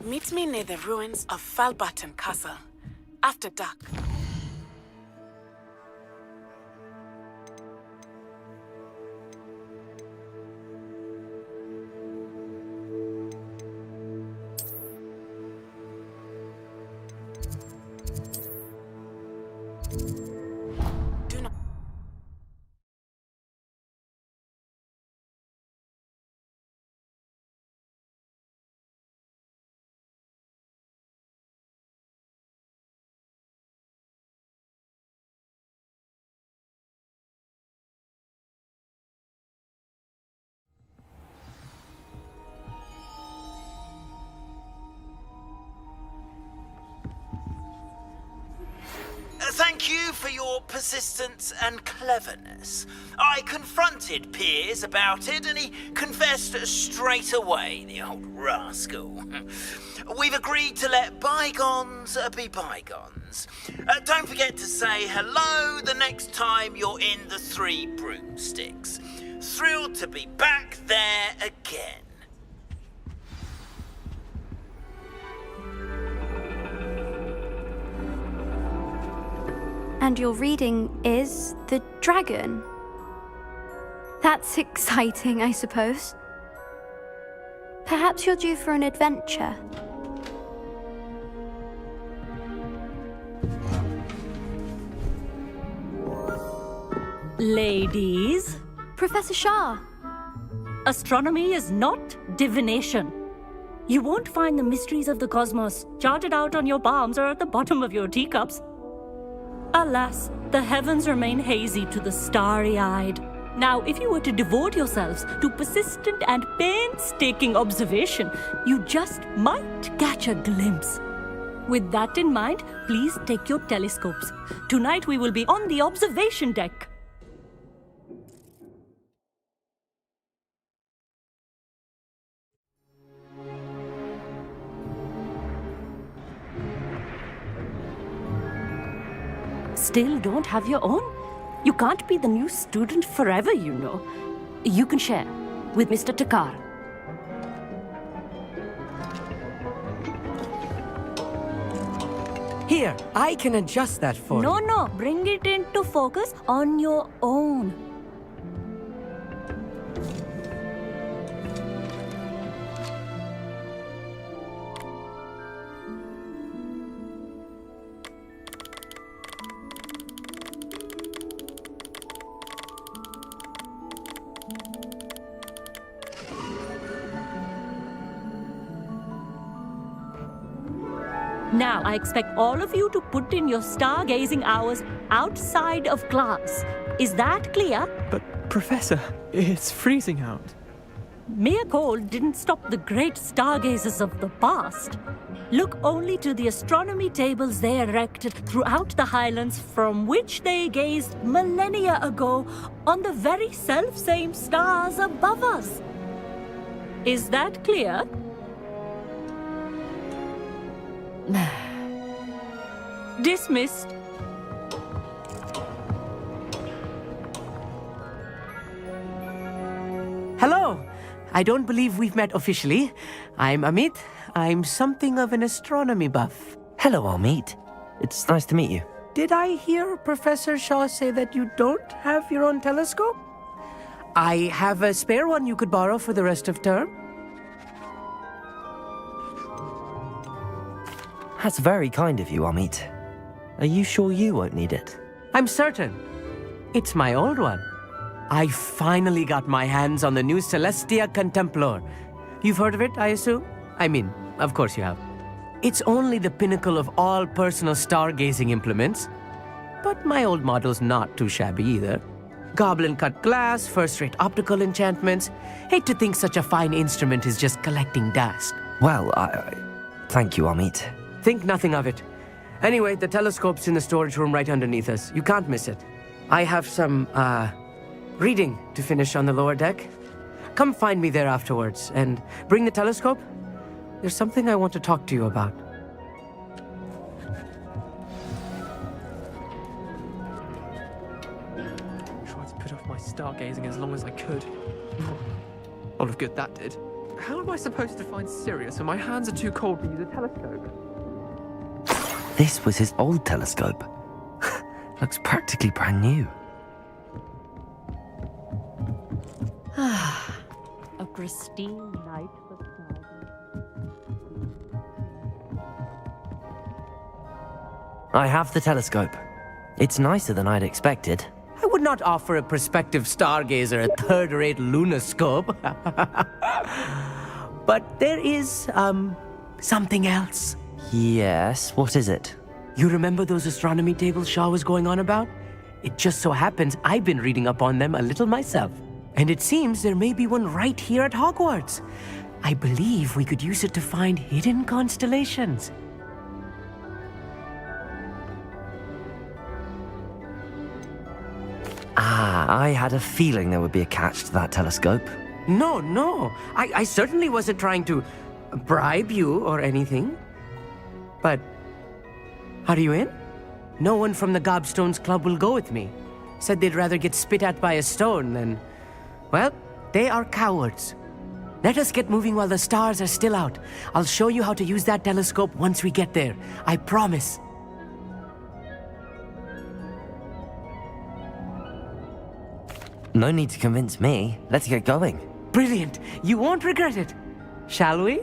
Meet me near the ruins of Falbatten Castle. After dark. Do not... Thank you for your persistence and cleverness. I confronted Piers about it and he confessed straight away, the old rascal. We've agreed to let bygones be bygones. Don't forget to say hello the next time you're in the Three Broomsticks. Thrilled to be back there again. And your reading is The Dragon. That's exciting, I suppose. Perhaps you're due for an adventure. Ladies, Professor Shah. astronomy is not divination. You won't find the mysteries of the cosmos charted out on your palms or at the bottom of your teacups. Alas, the heavens remain hazy to the starry-eyed. Now, if you were to devote yourselves to persistent and painstaking observation, you just might catch a glimpse. With that in mind, please take your telescopes. Tonight we will be on the observation deck. Still don't have your own? You can't be the new student forever, you know. You can share with Mr. Takar. Here, I can adjust that for you. No, bring it into focus on your own. Now, I expect all of you to put in your stargazing hours outside of class. Is that clear? But, Professor, it's freezing out. Mere cold didn't stop the great stargazers of the past. Look only to the astronomy tables they erected throughout the Highlands from which they gazed millennia ago on the very self-same stars above us. Is that clear? Dismissed. Hello. I don't believe we've met officially. I'm Amit. I'm something of an astronomy buff. Hello, Amit. It's nice to meet you. Did I hear Professor Shaw say that you don't have your own telescope? I have a spare one you could borrow for the rest of term. That's very kind of you, Amit. Are you sure you won't need it? I'm certain. It's my old one. I finally got my hands on the new Celestia Contemplar. You've heard of it, I assume? I mean, of course you have. It's only the pinnacle of all personal stargazing implements. But my old model's not too shabby either. Goblin-cut glass, first-rate optical enchantments. Hate to think such a fine instrument is just collecting dust. Well, thank you, Amit. Think nothing of it. Anyway, the telescope's in the storage room right underneath us. You can't miss it. I have some, reading to finish on the lower deck. Come find me there afterwards, and bring the telescope. There's something I want to talk to you about. Tried to put off my stargazing as long as I could. A lot of good that did. how am I supposed to find Sirius when my hands are too cold to use a telescope? This was his old telescope. Looks practically brand new. A pristine night for stargazing. I have the telescope. It's nicer than I'd expected. I would not offer a prospective stargazer a third-rate lunoscope. But there is, something else. Yes, what is it? You remember those astronomy tables Shaw was going on about? It just so happens I've been reading up on them a little myself. And it seems there may be one right here at Hogwarts. I believe we could use it to find hidden constellations. I had a feeling there would be a catch to that telescope. No. I certainly wasn't trying to bribe you or anything. But are you in? No one from the Gobstones Club will go with me. Said they'd rather get spit at by a stone than... Well, they are cowards. Let us get moving while the stars are still out. I'll show you how to use that telescope once we get there. I promise. No need to convince me. Let's get going. Brilliant. You won't regret it. Shall we?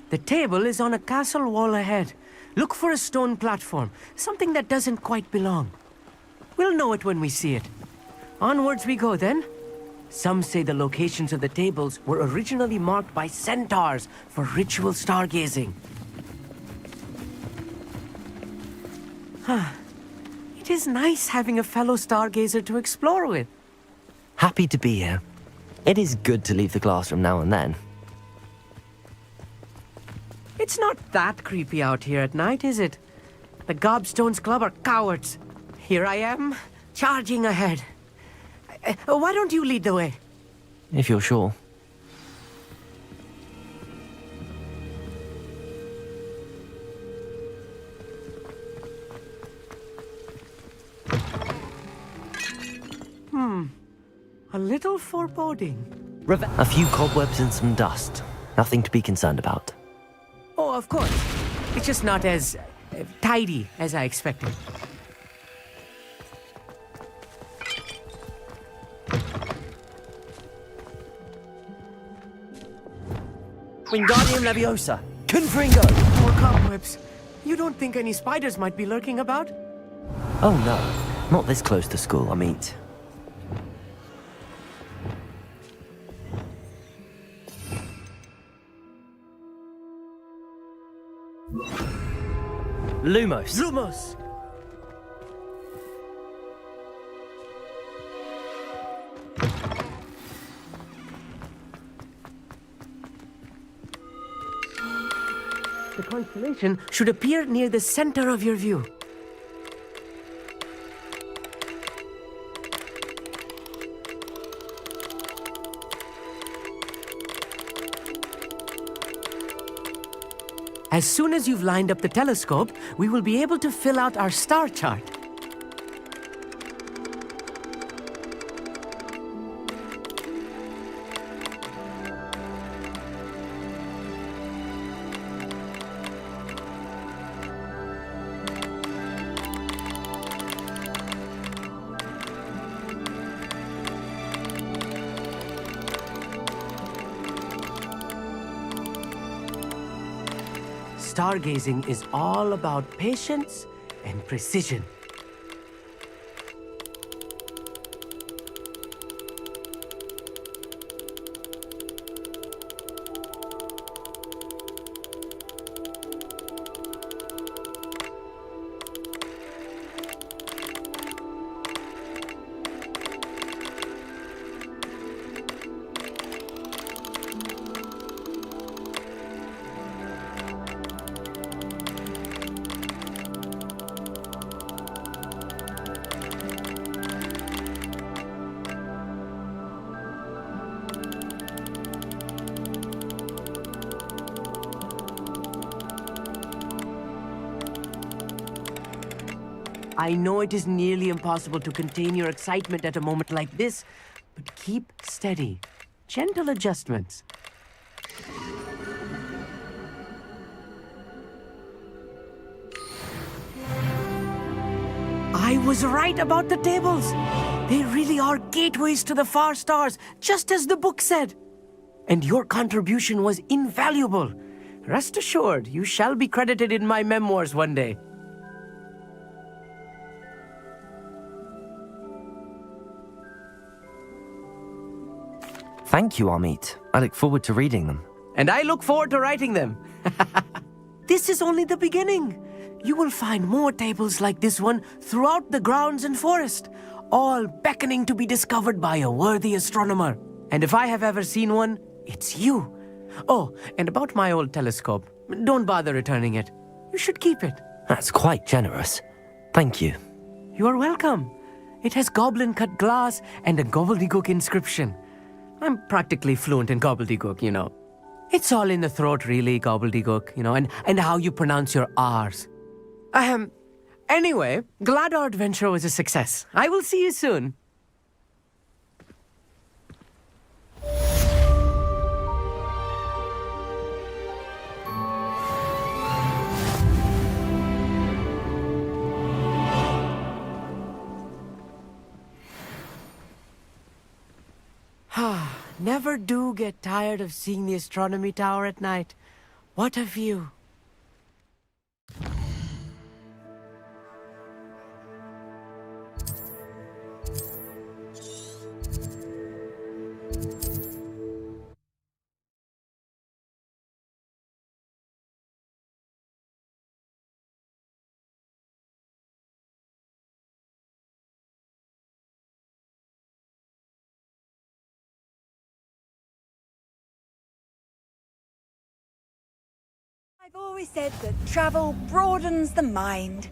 The table is on a castle wall ahead. Look for a stone platform, something that doesn't quite belong. We'll know it when we see it. Onwards we go then. Some say the locations of the tables were originally marked by centaurs for ritual stargazing. It is nice having a fellow stargazer to explore with. Happy to be here. It is good to leave the classroom now and then. It's not that creepy out here at night, is it? The Gobstones Club are cowards. Here I am, charging ahead. Why don't you lead the way? If you're sure. A little foreboding. A few cobwebs and some dust. Nothing to be concerned about. Oh, of course. It's just not as tidy as I expected. Wingardium Leviosa! Confringo! More cobwebs. You don't think any spiders might be lurking about? Oh no, not this close to school, I mean. Lumos! Lumos! The constellation should appear near the center of your view. As soon as you've lined up the telescope, we will be able to fill out our star chart. Stargazing is all about patience and precision. I know it is nearly impossible to contain your excitement at a moment like this, but keep steady. Gentle adjustments. I was right about the tables. They really are gateways to the far stars, just as the book said. And your contribution was invaluable. Rest assured, you shall be credited in my memoirs one day. Thank you, Amit. I look forward to reading them. And I look forward to writing them. This is only the beginning. You will find more tables like this one throughout the grounds and forest, all beckoning to be discovered by a worthy astronomer. And if I have ever seen one, it's you. Oh, and about my old telescope, don't bother returning it. You should keep it. That's quite generous. Thank you. You are welcome. It has goblin-cut glass and a gobbledygook inscription. I'm practically fluent in gobbledygook, you know. It's all in the throat, really, gobbledygook, you know, and how you pronounce your R's. Anyway, glad our adventure was a success. I will see you soon. Never do get tired of seeing the astronomy tower at night. What a view. I've always said that travel broadens the mind.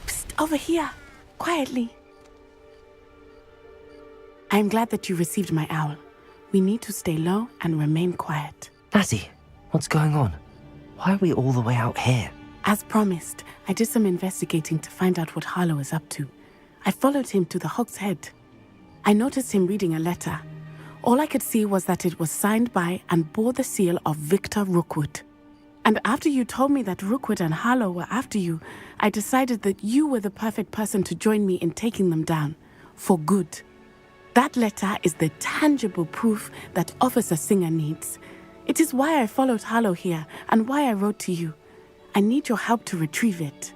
Psst, over here. Quietly. I'm glad that you received my owl. We need to stay low and remain quiet. Natty, what's going on? Why are we all the way out here? As promised, I did some investigating to find out what Harlow is up to. I followed him to the Hog's Head. I noticed him reading a letter. All I could see was that it was signed by and bore the seal of Victor Rookwood. And after you told me that Rookwood and Harlow were after you, I decided that you were the perfect person to join me in taking them down. For good. That letter is the tangible proof that Officer Singer needs. It is why I followed Harlow here and why I wrote to you. I need your help to retrieve it.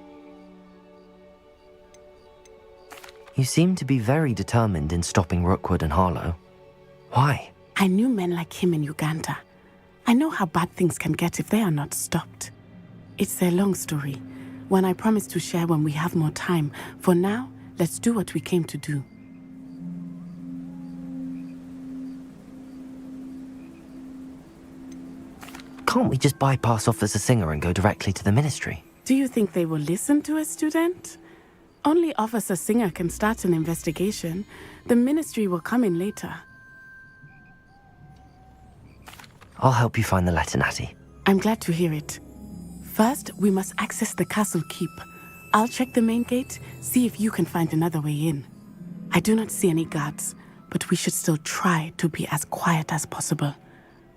You seem to be very determined in stopping Rookwood and Harlow. Why? I knew men like him in Uganda. I know how bad things can get if they are not stopped. It's a long story, one I promise to share when we have more time. For now, let's do what we came to do. Can't we just bypass Officer Singer and go directly to the ministry? Do you think they will listen to a student? Only Officer Singer can start an investigation. The ministry will come in later. I'll help you find the letter, Natty. I'm glad to hear it. First, we must access the castle keep. I'll check the main gate, see if you can find another way in. I do not see any guards, but we should still try to be as quiet as possible.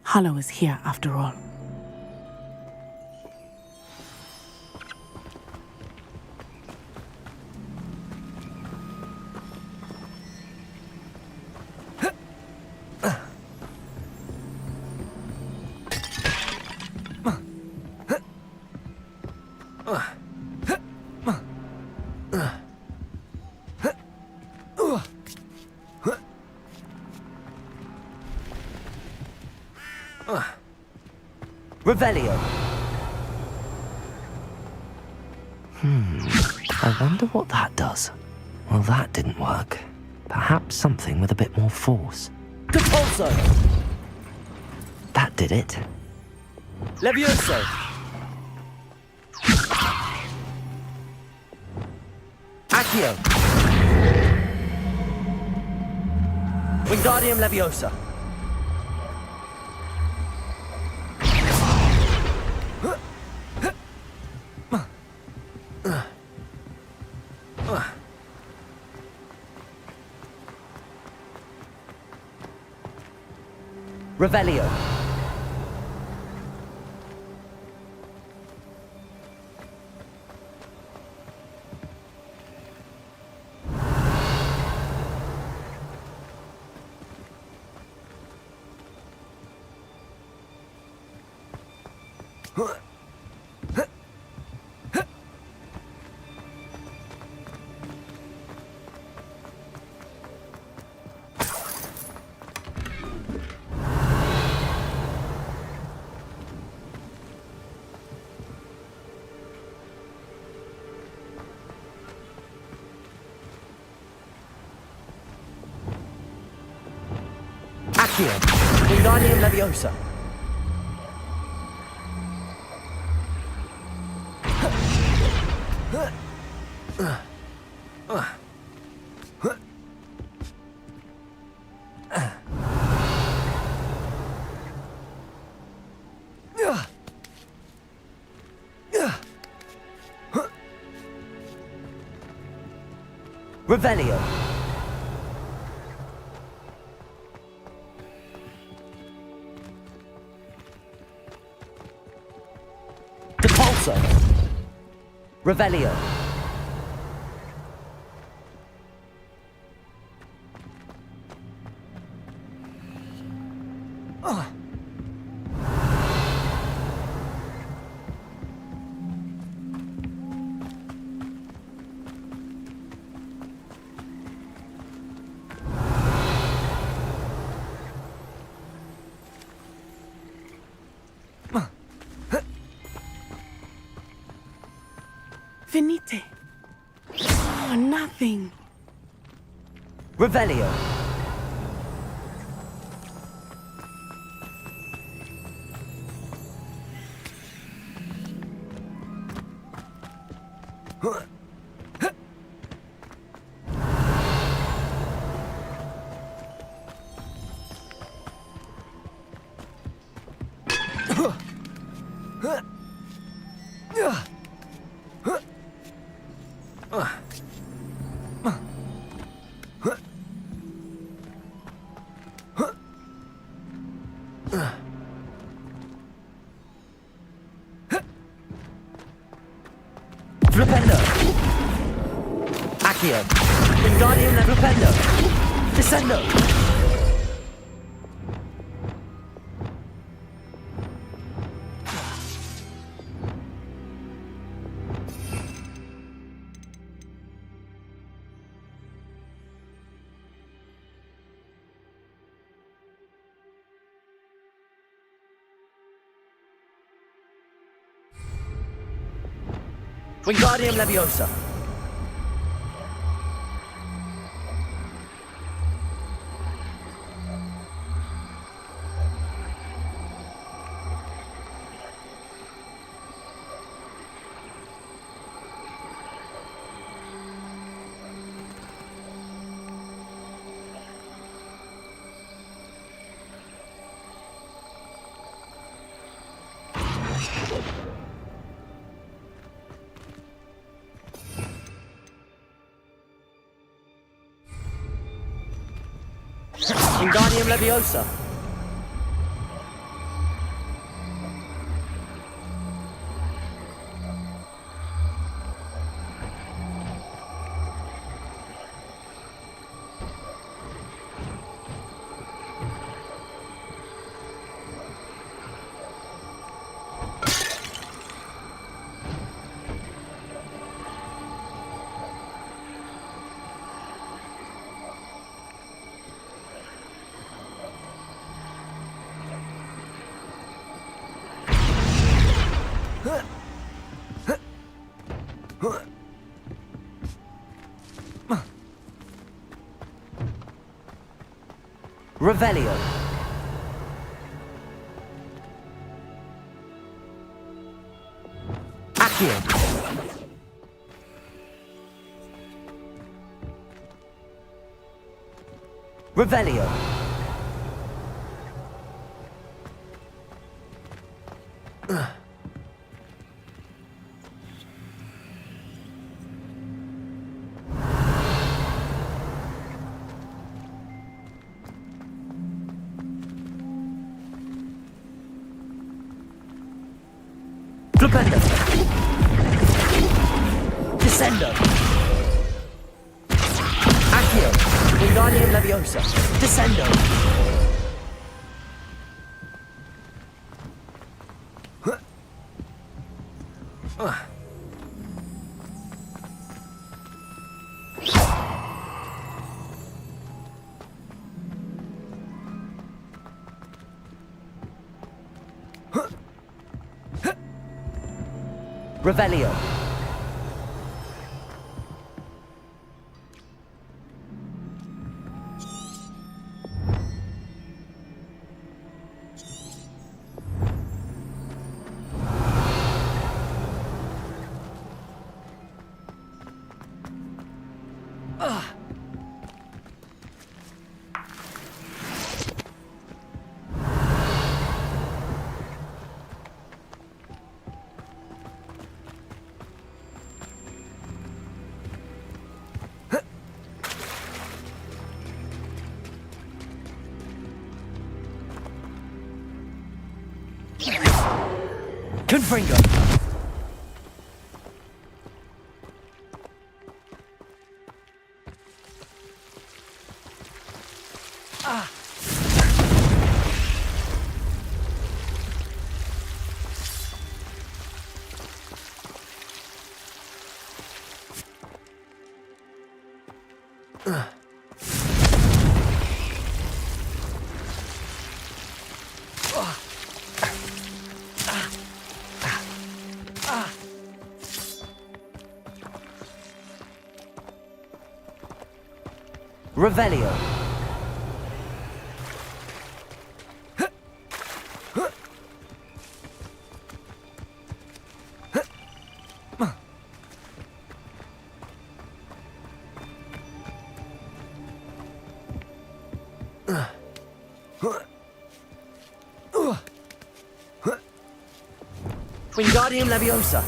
Harlow is here after all. Revelio. I wonder what that does. Well, that didn't work. Perhaps something with a bit more force. Capulso! That did it. Levioso! Accio. Wingardium Leviosa. Revelio. Accio. Wingardium Leviosa. Revelio. Depulso. Revelio. Venite. Oh, nothing. Revelio. Flipendo. Accio. Wingardium Flipendo. Descendo. Wingardium Leviosa. Wingardium Leviosa. Revelio. Accio. Revelio. Flipendo. Descendo. Accio. Wingardium Leviosa. Descendo. Revelio. Confringo. Revelio. Wingardium Leviosa.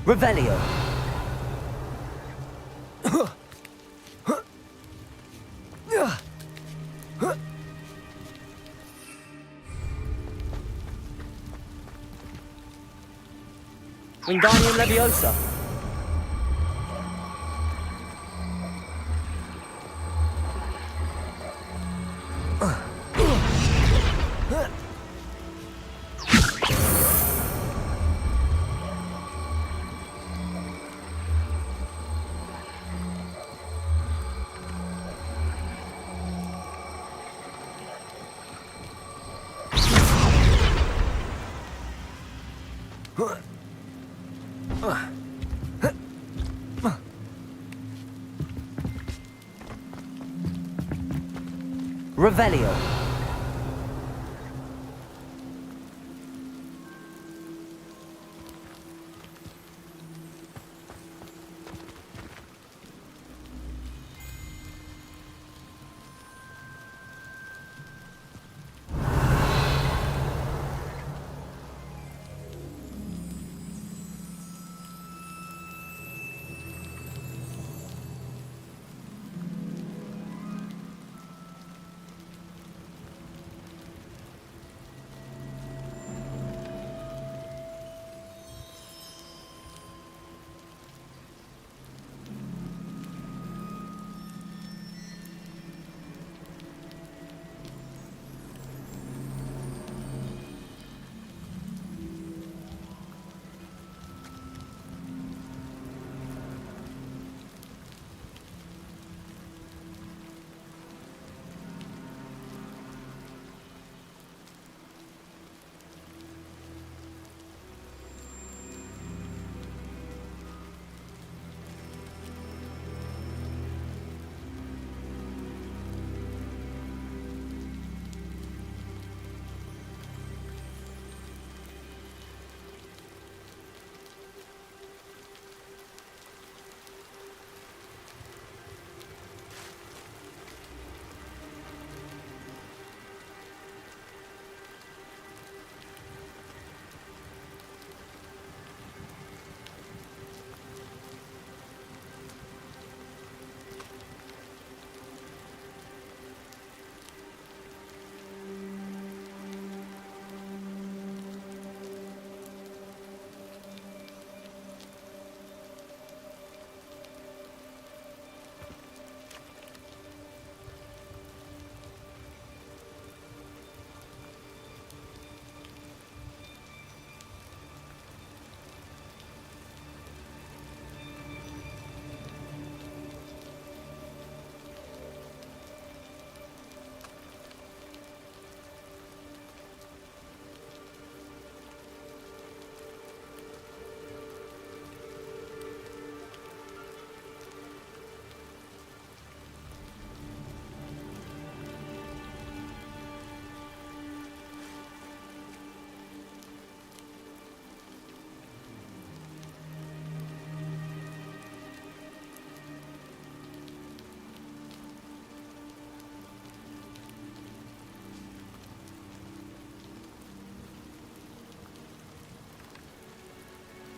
Revelio. Wingardium Leviosa. Revelio.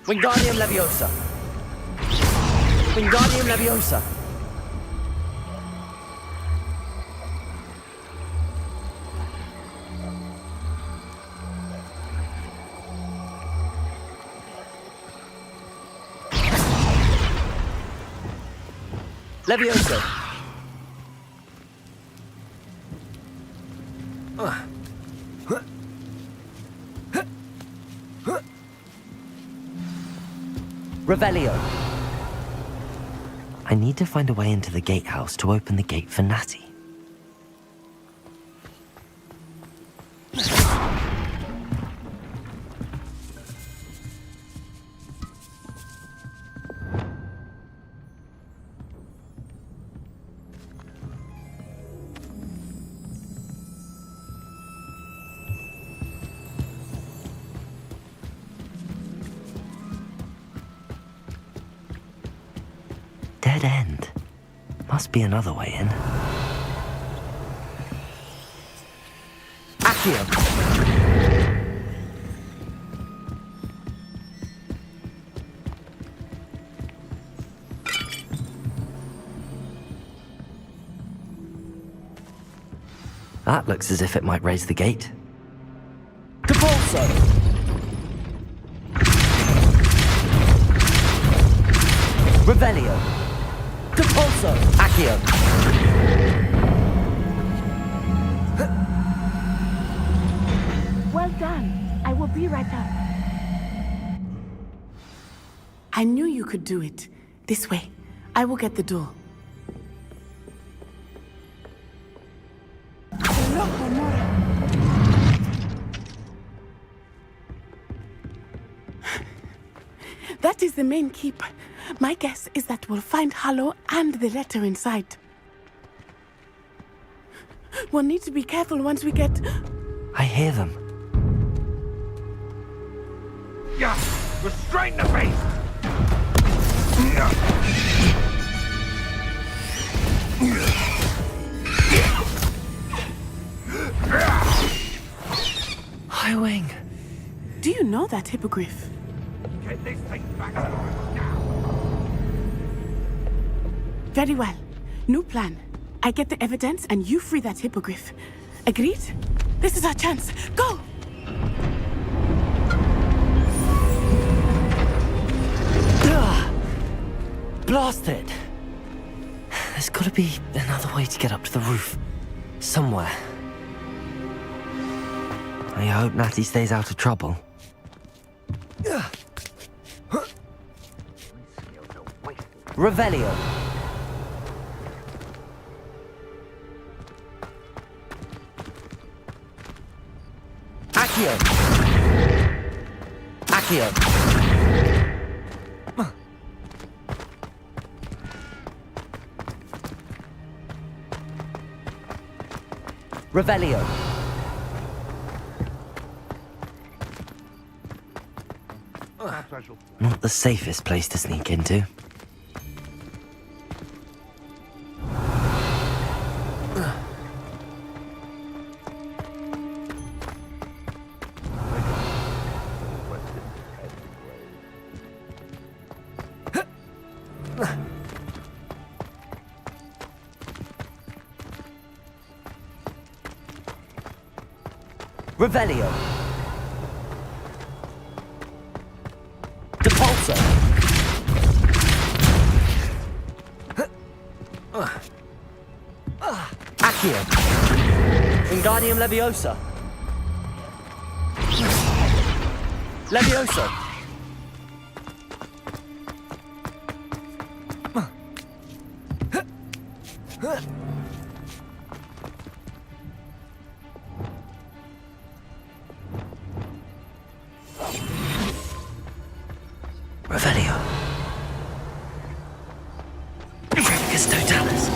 Wingardium Leviosa. Wingardium Leviosa. Leviosa. Revelio. I need to find a way into the gatehouse to open the gate for Natty. Dead end. Must be another way in. Accio. That looks as if it might raise the gate. Depulso. Revelio. Depulso. Accio. Well done. I will be right up. I knew you could do it. This way. I will get the door. That is the main keep. My guess is that we'll find Hallow and the letter inside. We'll need to be careful once we get... I hear them. Yeah! Restrain the beast! High Wing. Do you know that hippogriff? Get this thing back to us now! Very well. New plan. I get the evidence and you free that hippogriff. Agreed? This is our chance. Go! Blasted! There's gotta be another way to get up to the roof. Somewhere. I hope Natty stays out of trouble. Revelio. Accio. Accio. Revelio. Not the safest place to sneak into. Revelio. Depulso. Accio. Wingardium Leviosa. Leviosa. Revelio. It's Totalis.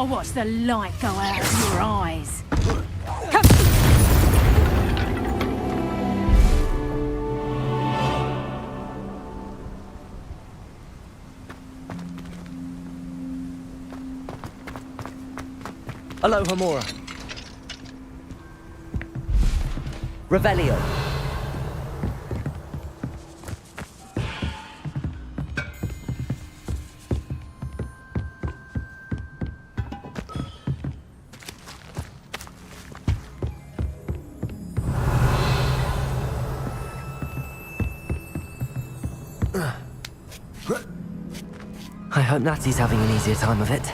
I'll watch the light go out of your eyes. Aloha Mora. Revelio. I hope Natty's having an easier time of it.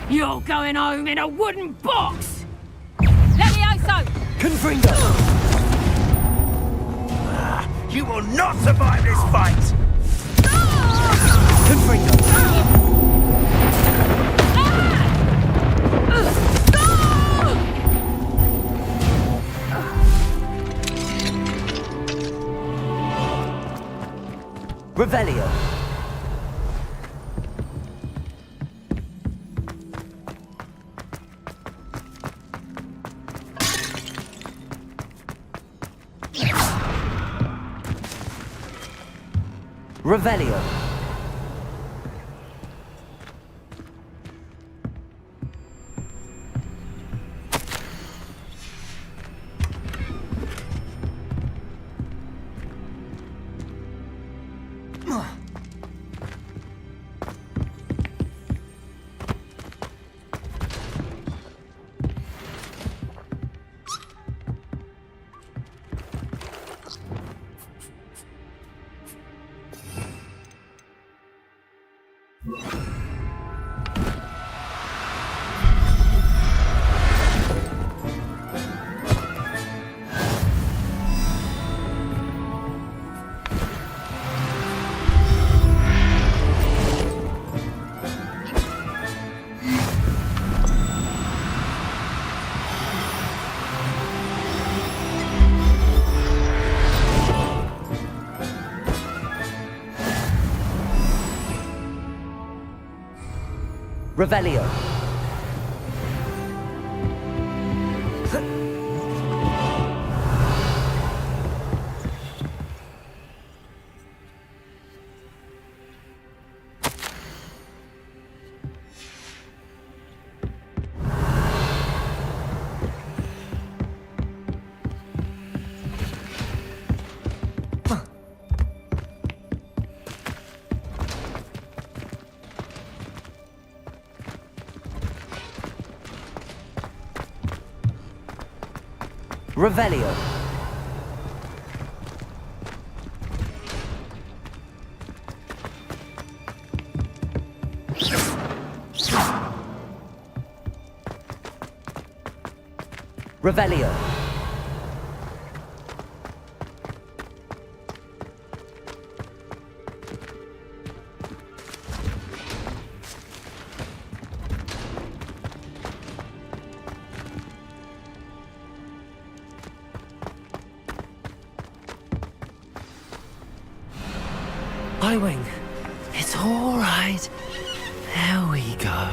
You're going home in a wooden box! Levioso! Confringo! You will not survive this fight! Confringo! Revelio. Revelio. Revelio. Revelio. Revelio. Wing. It's all right. There we go.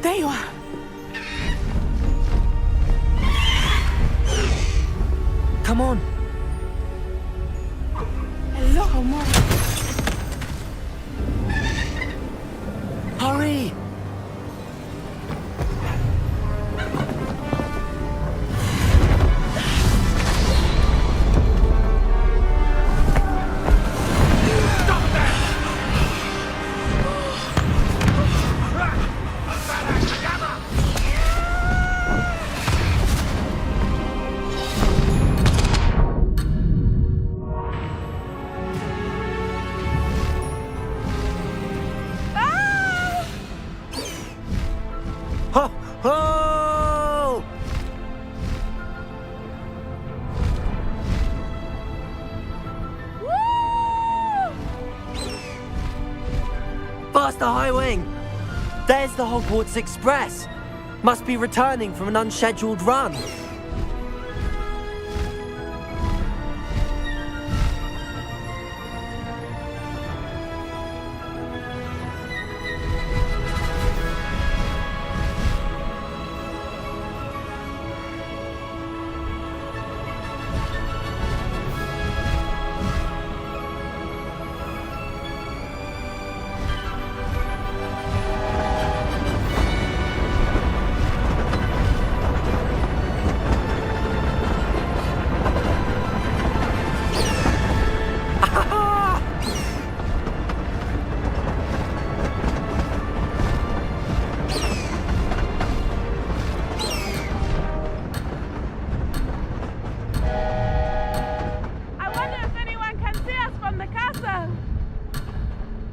There you are. Come on. Hello, Mom. Hurry. Faster, High Wing! There's the Hogwarts Express. Must be returning from an unscheduled run.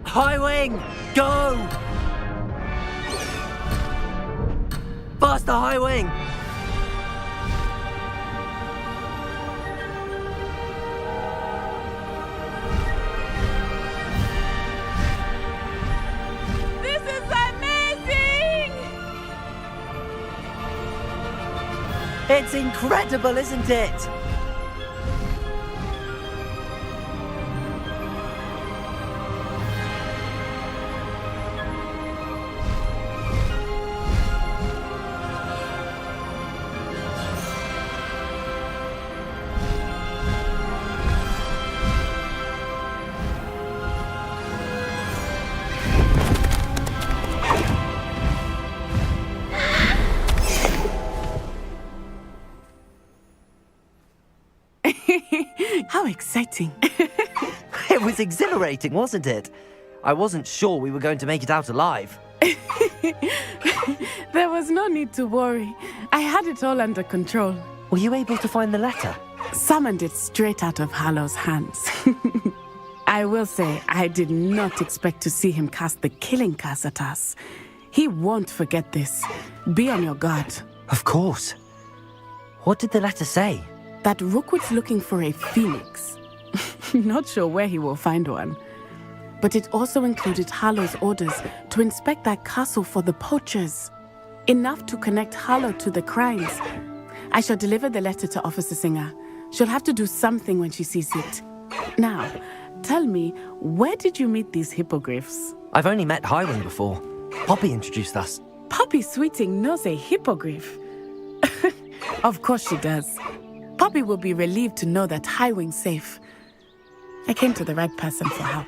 High Wing, go! Faster, High Wing! This is amazing! It's incredible, isn't it? How exciting. It was exhilarating, wasn't it? I wasn't sure we were going to make it out alive. There was no need to worry. I had it all under control. Were you able to find the letter? Summoned it straight out of Hallow's hands. I will say, I did not expect to see him cast the killing curse at us. He won't forget this. Be on your guard. Of course. What did the letter say? That Rookwood's looking for a phoenix. Not sure where he will find one. But it also included Harlow's orders to inspect that castle for the poachers. Enough to connect Harlow to the crimes. I shall deliver the letter to Officer Singer. She'll have to do something when she sees it. Now, tell me, where did you meet these hippogriffs? I've only met Highwing before. Poppy introduced us. Poppy Sweeting knows a hippogriff. Of course she does. Poppy will be relieved to know that Highwing's safe. I came to the right person for help.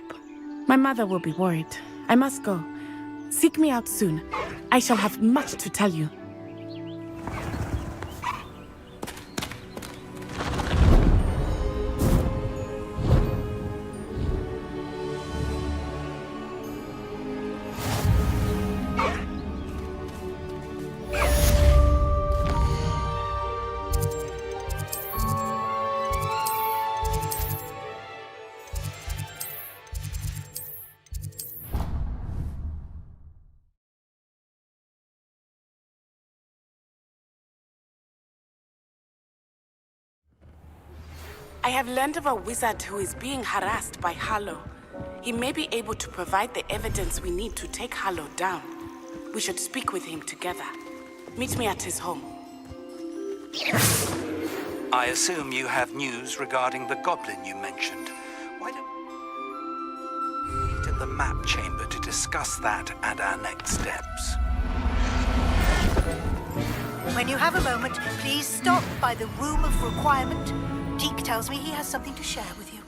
My mother will be worried. I must go. Seek me out soon. I shall have much to tell you. I have learned of a wizard who is being harassed by Harlow. He may be able to provide the evidence we need to take Harlow down. We should speak with him together. Meet me at his home. I assume you have news regarding the goblin you mentioned. Why don't we meet at the map chamber to discuss that and our next steps? When you have a moment, please stop by the Room of Requirement. Deke tells me he has something to share with you.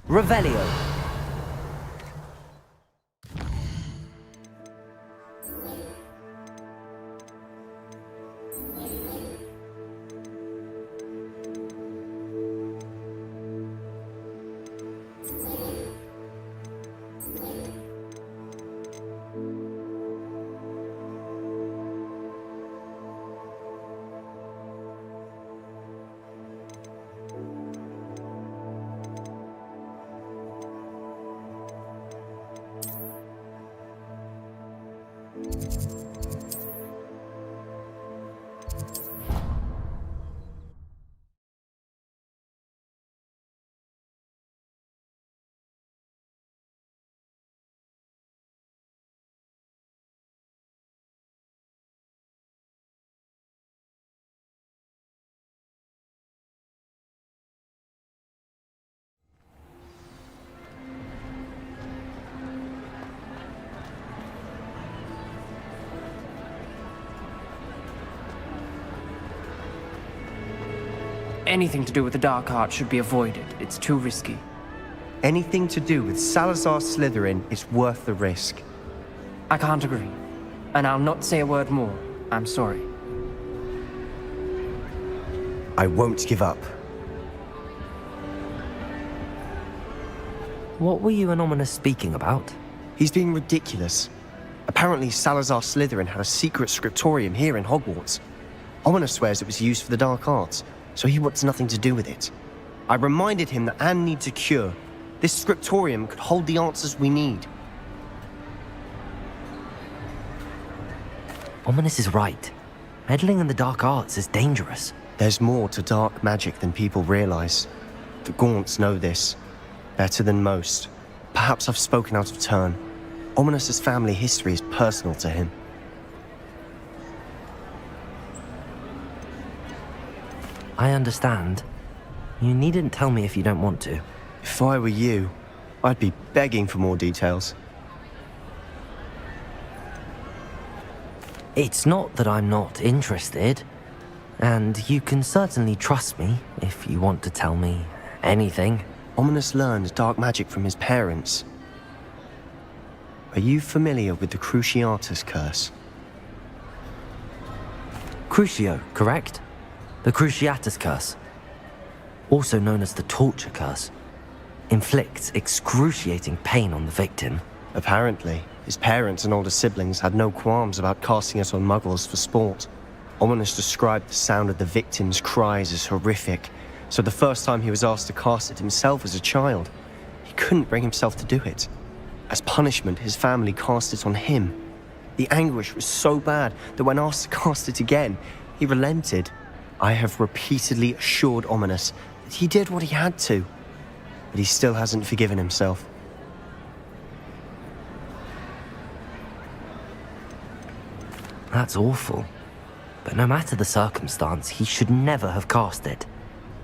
Revelio. Anything to do with the dark art should be avoided. It's too risky. Anything to do with Salazar Slytherin is worth the risk. I can't agree. And I'll not say a word more. I'm sorry. I won't give up. What were you and Ominous speaking about? He's being ridiculous. Apparently Salazar Slytherin had a secret scriptorium here in Hogwarts. Ominous swears it was used for the dark arts, so he wants nothing to do with it. I reminded him that Anne needs a cure. This scriptorium could hold the answers we need. Ominous is right. Meddling in the dark arts is dangerous. There's more to dark magic than people realize. The Gaunts know this. Better than most. Perhaps I've spoken out of turn. Ominous's family history is personal to him. I understand. You needn't tell me if you don't want to. If I were you, I'd be begging for more details. It's not that I'm not interested. And you can certainly trust me if you want to tell me anything. Ominous learned dark magic from his parents. Are you familiar with the Cruciatus curse? Crucio, correct? The Cruciatus curse, also known as the torture curse, inflicts excruciating pain on the victim. Apparently, his parents and older siblings had no qualms about casting it on muggles for sport. Ominous described the sound of the victim's cries as horrific, so the first time he was asked to cast it himself as a child, he couldn't bring himself to do it. As punishment, his family cast it on him. The anguish was so bad that when asked to cast it again, he relented. I have repeatedly assured Ominous that he did what he had to, but he still hasn't forgiven himself. That's awful. But no matter the circumstance, he should never have cast it.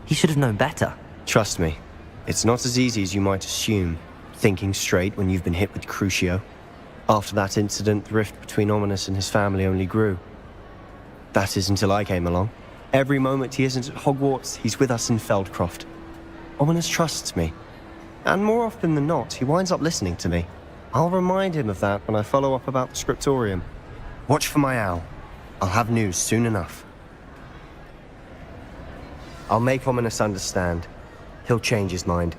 He should have known better. Trust me, it's not as easy as you might assume, thinking straight when you've been hit with Crucio. After that incident, the rift between Ominous and his family only grew. That is until I came along. Every moment he isn't at Hogwarts, he's with us in Feldcroft. Ominous trusts me. And more often than not, he winds up listening to me. I'll remind him of that when I follow up about the scriptorium. Watch for my owl. I'll have news soon enough. I'll make Ominous understand. He'll change his mind.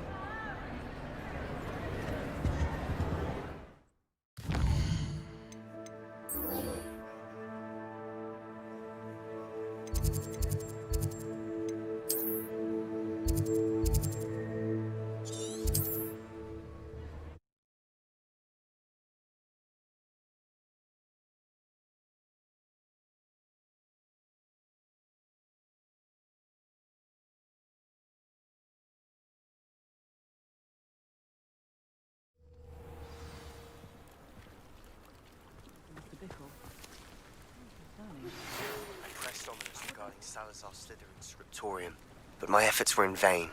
I pressed Ominous regarding Salazar Slytherin's scriptorium, but my efforts were in vain.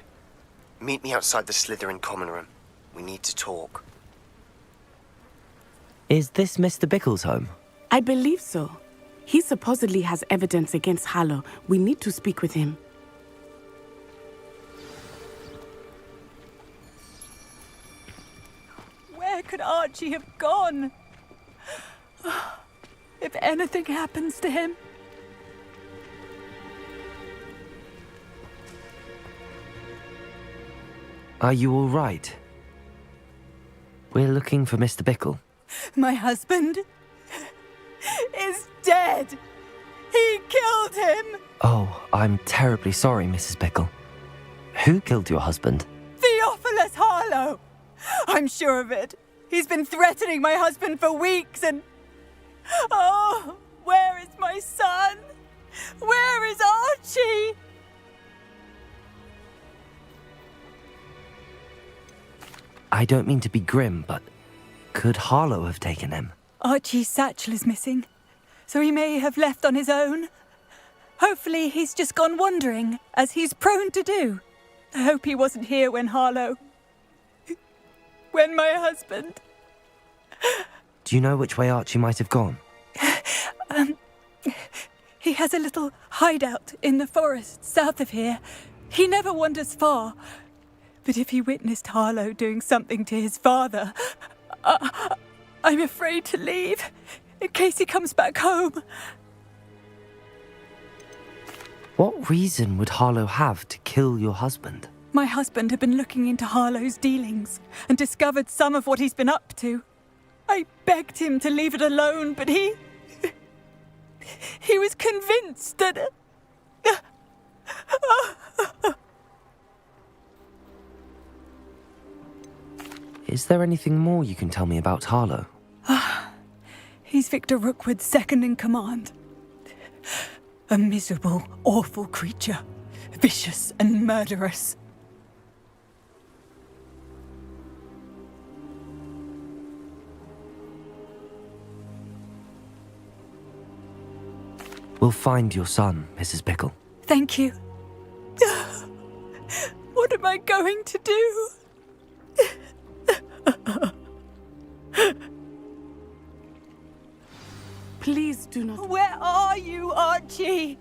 Meet me outside the Slytherin common room. We need to talk. Is this Mr. Bickle's home? I believe so. He supposedly has evidence against Harlow. We need to speak with him. Archie have gone? If anything happens to him. Are you all right? We're looking for Mr. Bickle. My husband is dead. He killed him. Oh, I'm terribly sorry, Mrs. Bickle. Who killed your husband? Theophilus Harlow. I'm sure of it. He's been threatening my husband for weeks and... Oh, where is my son? Where is Archie? I don't mean to be grim, but could Harlow have taken him? Archie's satchel is missing, so he may have left on his own. Hopefully he's just gone wandering, as he's prone to do. I hope he wasn't here when Harlow... when my husband... Do you know which way Archie might have gone? He has a little hideout in the forest south of here. He never wanders far. But if he witnessed Harlow doing something to his father, I'm afraid to leave, in case he comes back home. What reason would Harlow have to kill your husband? My husband had been looking into Harlow's dealings and discovered some of what he's been up to. I begged him to leave it alone, but he was convinced that... Is there anything more you can tell me about Harlow? He's Victor Rookwood's second in command. A miserable, awful creature. Vicious and murderous. We'll find your son, Mrs. Bickle. Thank you. What am I going to do? Please do not... Where are you, Archie?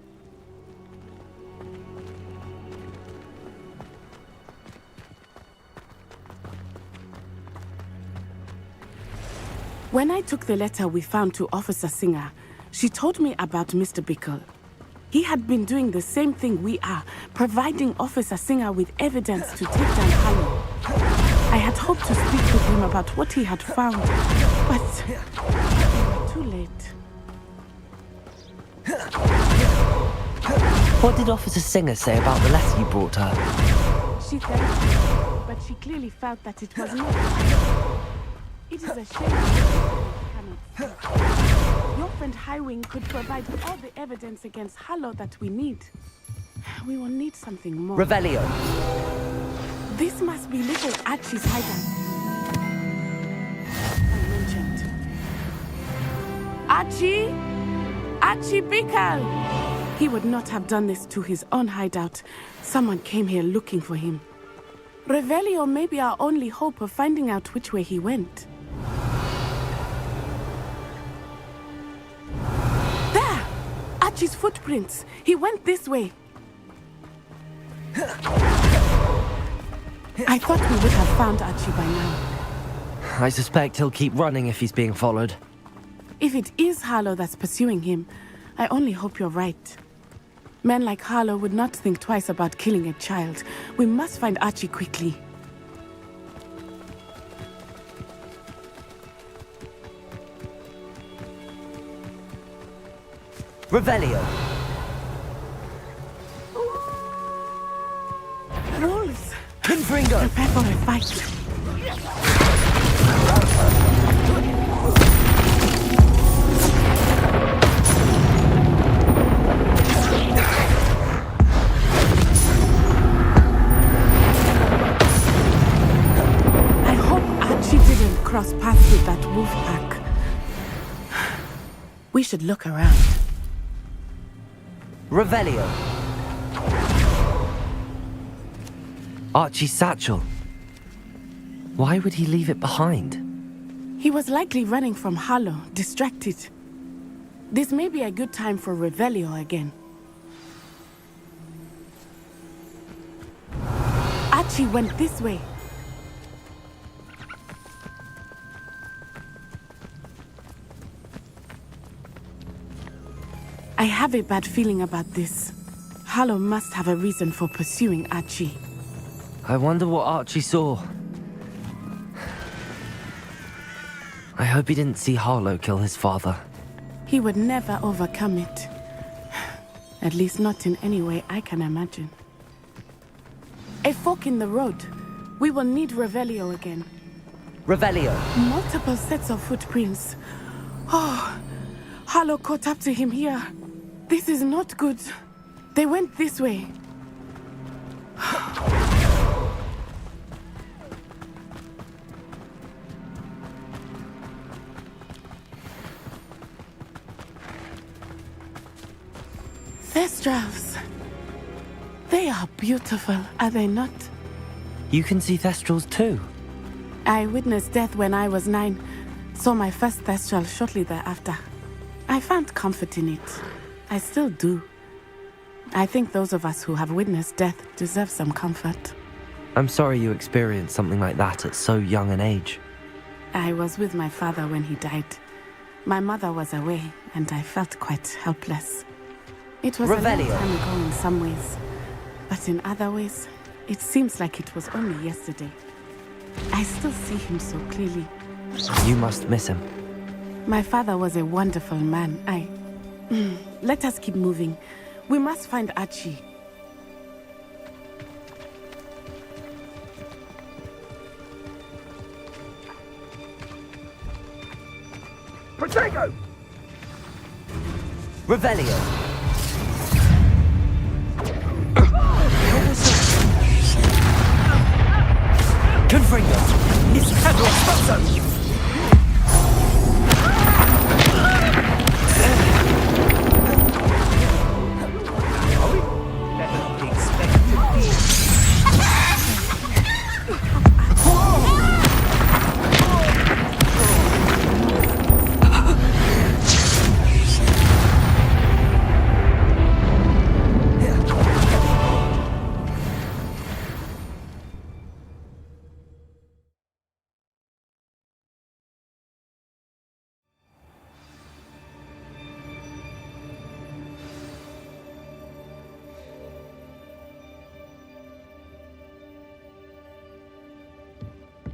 When I took the letter we found to Officer Singer, she told me about Mr. Bickle. He had been doing the same thing we are, providing Officer Singer with evidence to take down Harlow. I had hoped to speak with him about what he had found, but too late. What did Officer Singer say about the letter you brought her? She thanked me, but she clearly felt that it was not. It is a shame that your friend Highwing could provide all the evidence against Harlow that we need. We will need something more. Revelio. This must be little Archie's hideout. I mentioned. Archie? Archie Bickle! He would not have done this to his own hideout. Someone came here looking for him. Revelio may be our only hope of finding out which way he went. There! Archie's footprints. He went this way. I thought we would have found Archie by now. I suspect he'll keep running if he's being followed. If it is Harlow that's pursuing him, I only hope you're right. Men like Harlow would not think twice about killing a child. We must find Archie quickly. Revelio. Rules! Confringo! Prepare for a fight. I hope Archie didn't cross paths with that wolf pack. We should look around. Revelio. Archie's satchel. Why would he leave it behind? He was likely running from Harlow, distracted. This may be a good time for Revelio again. Archie went this way. I have a bad feeling about this. Harlow must have a reason for pursuing Archie. I wonder what Archie saw. I hope he didn't see Harlow kill his father. He would never overcome it. At least not in any way I can imagine. A fork in the road. We will need Revelio again. Revelio. Multiple sets of footprints. Oh, Harlow caught up to him here. This is not good. They went this way. Thestrals. They are beautiful, are they not? You can see Thestrals too. I witnessed death when I was 9. Saw my first Thestral shortly thereafter. I found comfort in it. I still do. I think those of us who have witnessed death deserve some comfort. I'm sorry you experienced something like that at so young an age. I was with my father when he died. My mother was away, and I felt quite helpless. It was Revelio. a long time ago in some ways, but in other ways, it seems like it was only yesterday. I still see him so clearly. You must miss him. My father was a wonderful man. Let us keep moving. We must find Archie. Protego! Revelio. Confringo. It's Cadro Spazzo!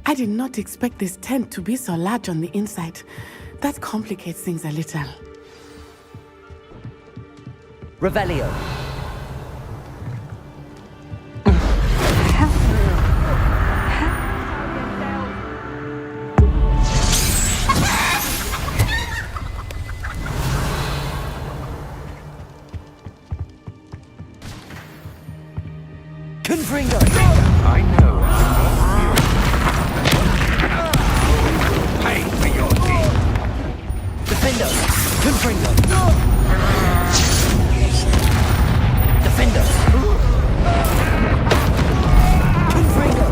I did not expect this tent to be so large on the inside. That complicates things a little. Revelio. Confringo. I know. Pay for your deed. Defendo. Confringo. Defendo. Confringo.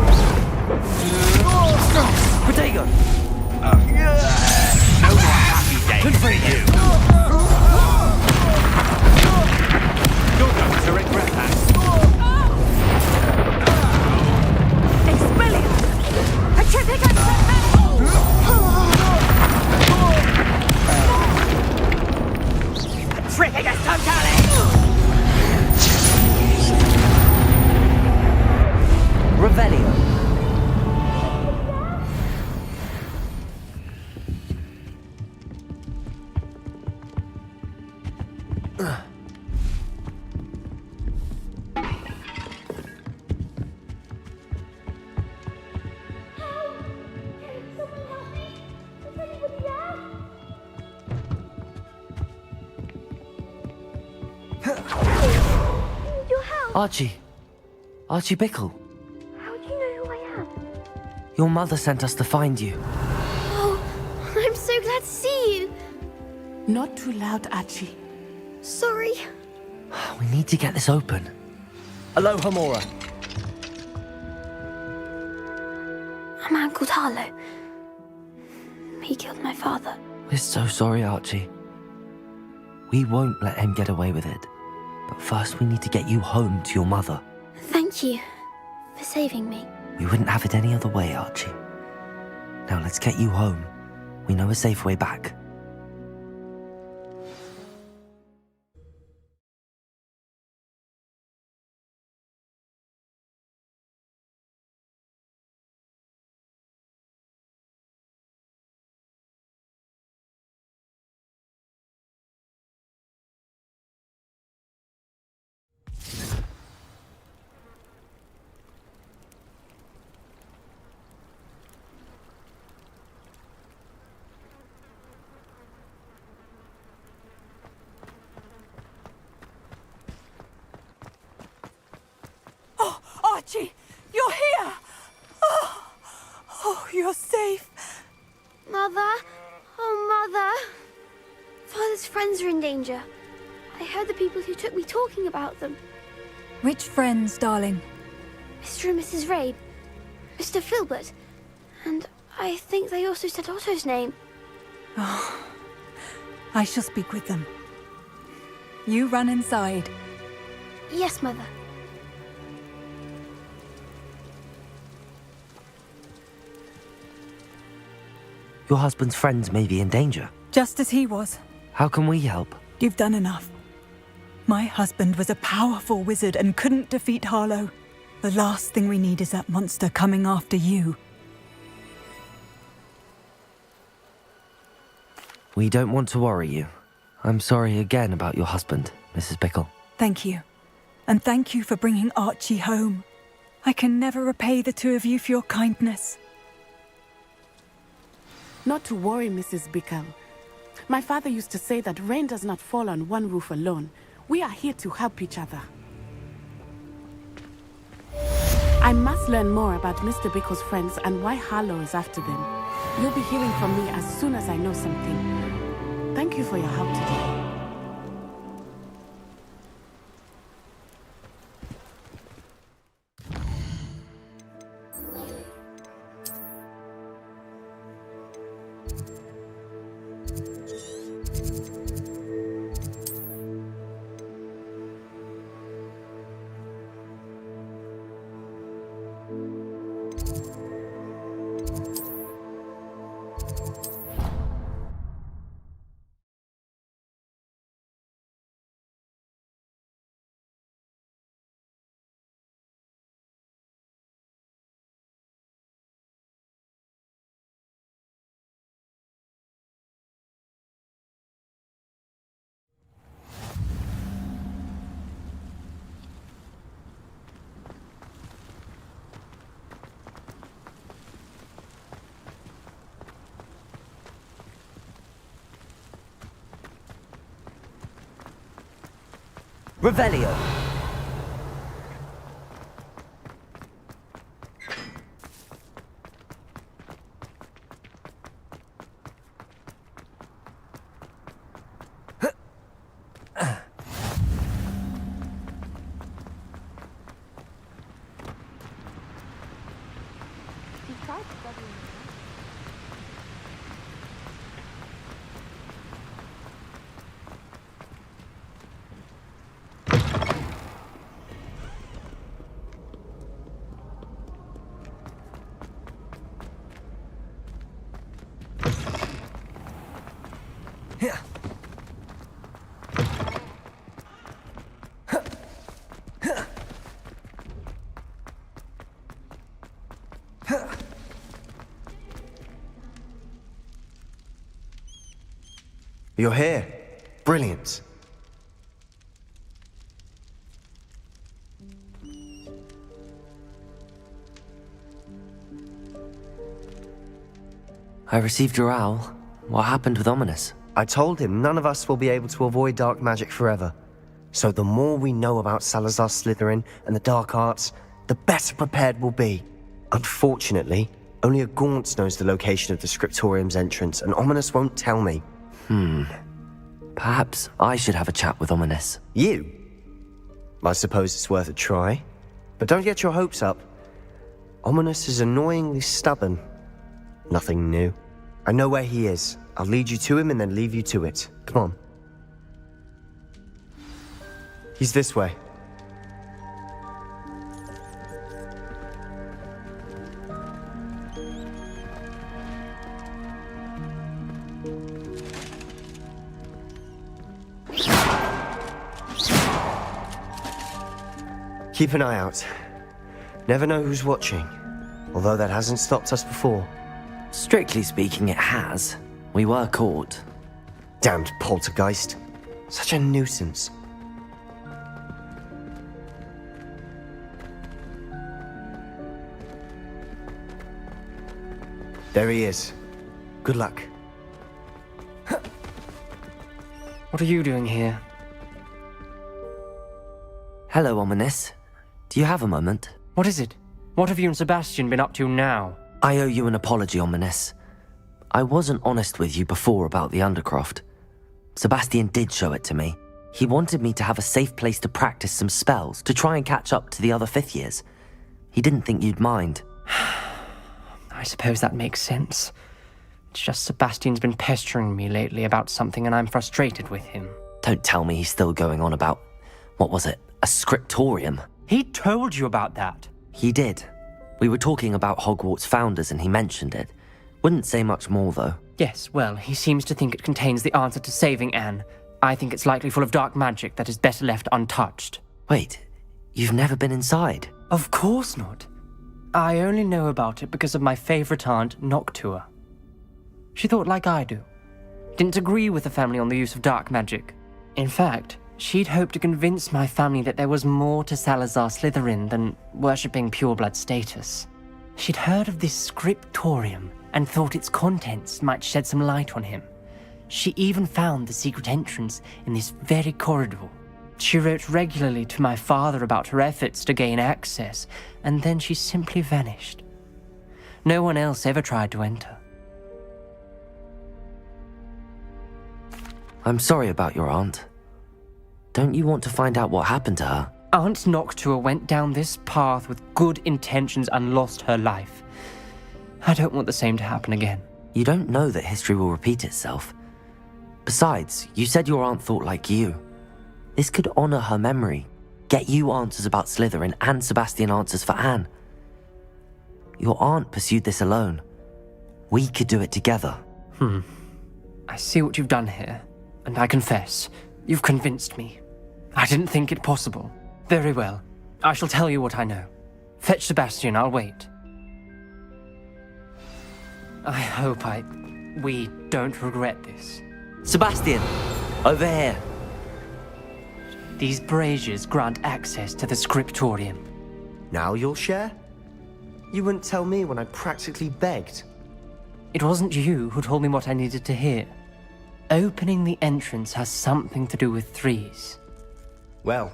Protego. No more happy days for you. You're going to regret that. Revelio. Archie Bickle. How do you know who I am? Your mother sent us to find you. Oh, I'm so glad to see you. Not too loud, Archie. Sorry. We need to get this open. Aloha, Mora. A man called Harlow. He killed my father. We're so sorry, Archie. We won't let him get away with it. But first we need to get you home to your mother. Thank you for saving me. We wouldn't have it any other way, Archie. Now let's get you home. We know a safe way back. friends are in danger. I heard the people who took me talking about them. Which friends, darling? Mr. and Mrs. Rabe, Mr. Filbert, and I think they also said Otto's name. Oh, I shall speak with them. You run inside. Yes, Mother. Your husband's friends may be in danger. Just as he was. How can we help? You've done enough. My husband was a powerful wizard and couldn't defeat Harlow. The last thing we need is that monster coming after you. We don't want to worry you. I'm sorry again about your husband, Mrs. Bickle. Thank you. And thank you for bringing Archie home. I can never repay the two of you for your kindness. Not to worry, Mrs. Bickle. My father used to say that rain does not fall on one roof alone. We are here to help each other. I must learn more about Mr. Bickle's friends and why Harlow is after them. You'll be hearing from me as soon as I know something. Thank you for your help today. Revelio! You're here. Brilliant. I received your owl. What happened with Ominous? I told him none of us will be able to avoid dark magic forever. So the more we know about Salazar Slytherin and the dark arts, the better prepared we'll be. Unfortunately, only a Gaunt knows the location of the Scriptorium's entrance, and Ominous won't tell me. Perhaps I should have a chat with Ominous. You? I suppose it's worth a try. But don't get your hopes up. Ominous is annoyingly stubborn. Nothing new. I know where he is. I'll lead you to him and then leave you to it. Come on. He's this way. Keep an eye out. Never know who's watching, although that hasn't stopped us before. Strictly speaking, it has. We were caught. Damned poltergeist. Such a nuisance. There he is. Good luck. What are you doing here? Hello, Ominous. Do you have a moment? What is it? What have you and Sebastian been up to now? I owe you an apology, Ominous. I wasn't honest with you before about the Undercroft. Sebastian did show it to me. He wanted me to have a safe place to practice some spells, to try and catch up to the other 5th years. He didn't think you'd mind. I suppose that makes sense. It's just Sebastian's been pestering me lately about something and I'm frustrated with him. Don't tell me he's still going on about, what was it, a scriptorium? He told you about that. He did. We were talking about Hogwarts founders and he mentioned it. Wouldn't say much more though. Yes, well, he seems to think it contains the answer to saving Anne. I think it's likely full of dark magic that is better left untouched. Wait, you've never been inside? Of course not. I only know about it because of my favourite aunt, Noctua. She thought like I do. Didn't agree with the family on the use of dark magic. In fact, she'd hoped to convince my family that there was more to Salazar Slytherin than worshipping pureblood status. She'd heard of this scriptorium and thought its contents might shed some light on him. She even found the secret entrance in this very corridor. She wrote regularly to my father about her efforts to gain access, and then she simply vanished. No one else ever tried to enter. I'm sorry about your aunt. Don't you want to find out what happened to her? Aunt Noctua went down this path with good intentions and lost her life. I don't want the same to happen again. You don't know that history will repeat itself. Besides, you said your aunt thought like you. This could honor her memory, get you answers about Slytherin and Sebastian answers for Anne. Your aunt pursued this alone. We could do it together. I see what you've done here, and I confess, you've convinced me. I didn't think it possible. Very well. I shall tell you what I know. Fetch Sebastian, I'll wait. I hope we don't regret this. Sebastian! Over here! These braziers grant access to the scriptorium. Now you'll share? You wouldn't tell me when I practically begged. It wasn't you who told me what I needed to hear. Opening the entrance has something to do with 3s. Well,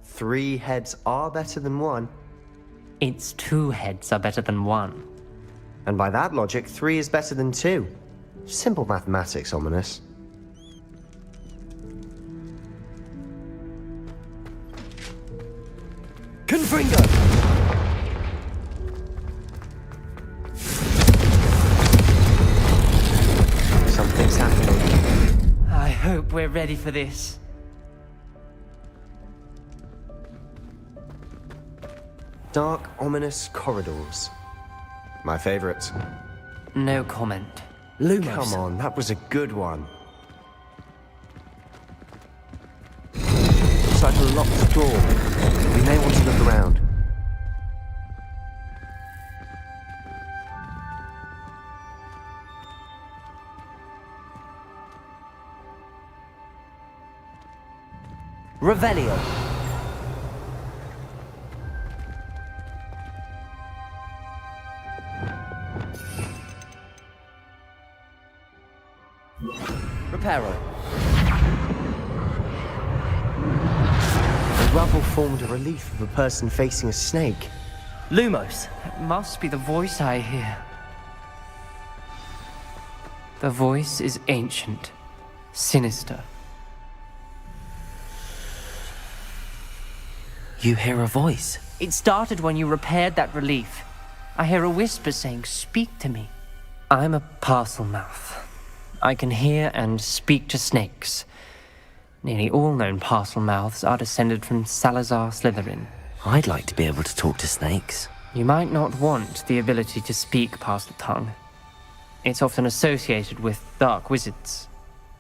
3 heads are better than 1. It's 2 heads are better than 1. And by that logic, 3 is better than 2. Simple mathematics, Ominous. Confringo! Something's happening. I hope we're ready for this. Dark, ominous corridors. My favorite. No comment. Lumos. Come on, that was a good one. Looks like a locked door. We may want to look around. Revelio. Reparo. The rubble formed a relief of a person facing a snake. Lumos. It must be the voice I hear. The voice is ancient, sinister. You hear a voice? It started when you repaired that relief. I hear a whisper saying, "Speak to me." I'm a parcel mouth. I can hear and speak to snakes. Nearly all known parcel mouths are descended from Salazar Slytherin. I'd like to be able to talk to snakes. You might not want the ability to speak parcel tongue. It's often associated with dark wizards.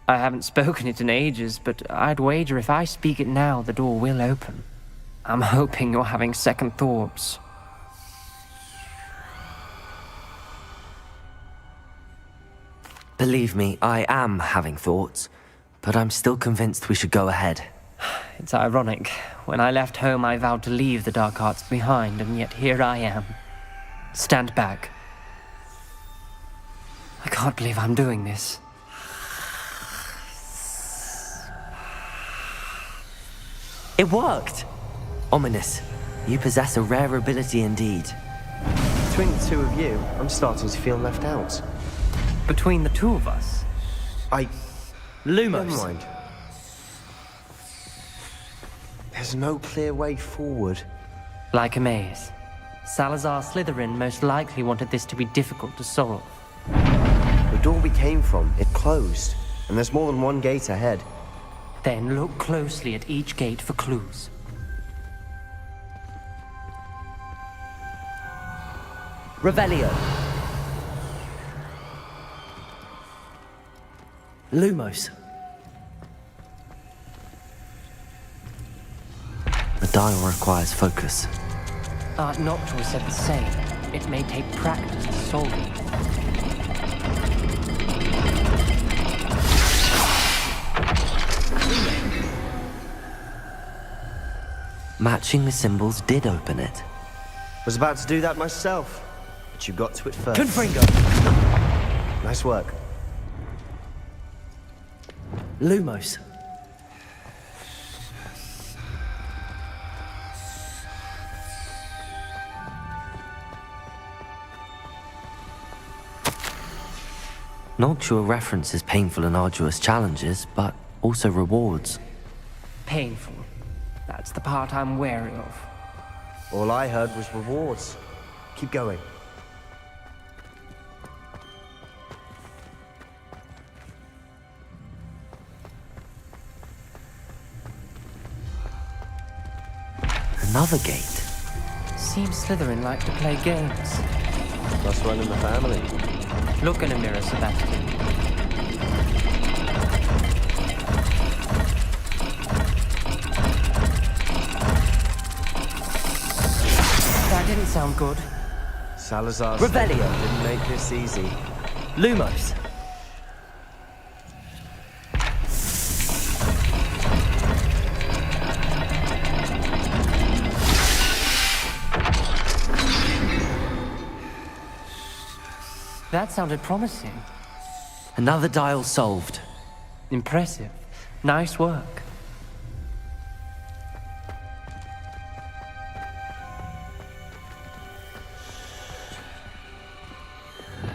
I haven't spoken it in ages, but I'd wager if I speak it now, the door will open. I'm hoping you're having second thoughts. Believe me, I am having thoughts, but I'm still convinced we should go ahead. It's ironic. When I left home, I vowed to leave the dark arts behind, and yet here I am. Stand back. I can't believe I'm doing this. It worked! Ominous, you possess a rare ability indeed. Between the two of you, I'm starting to feel left out. Between the two of us? I Never Lumos. mind. There's no clear way forward. Like a maze. Salazar Slytherin most likely wanted this to be difficult to solve. The door we came from, it closed. And there's more than one gate ahead. Then look closely at each gate for clues. Revelio. Lumos. The dial requires focus. Aunt Noctua said the same. It may take practice to solve it. Matching the symbols did open it. Was about to do that myself, but you got to it first. Confringo. Nice work. Lumos. Noctua references painful and arduous challenges, but also rewards. Painful. That's the part I'm wary of. All I heard was rewards. Keep going. Another gate. Seems Slytherin like to play games. Must run in the family. Look in a mirror, Sebastian. That didn't sound good. Salazar Revelio. didn't make this easy. Lumos. That sounded promising. Another dial solved. Impressive. Nice work.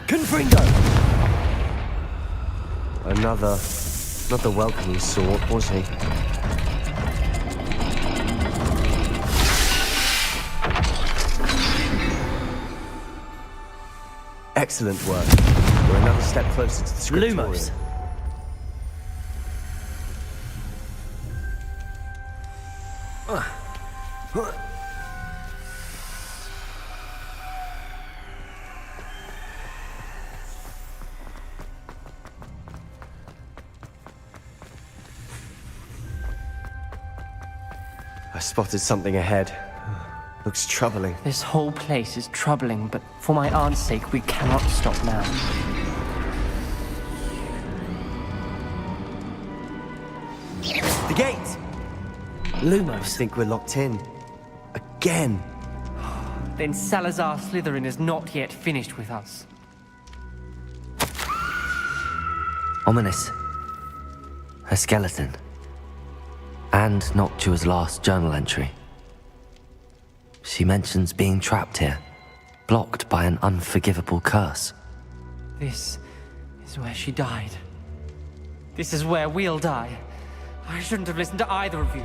Confringo. Another, not the welcoming sort, was he? Excellent work. We're another step closer to the scriptorium. Lumos. I spotted something ahead. Looks troubling. This whole place is troubling, but for my aunt's sake, we cannot stop now. The gate! I Lumos. think we're locked in. Again. Then Salazar Slytherin is not yet finished with us. Ominous. Her skeleton. And Noctua's last journal entry. She mentions being trapped here, blocked by an unforgivable curse. This is where she died. This is where we'll die. I shouldn't have listened to either of you.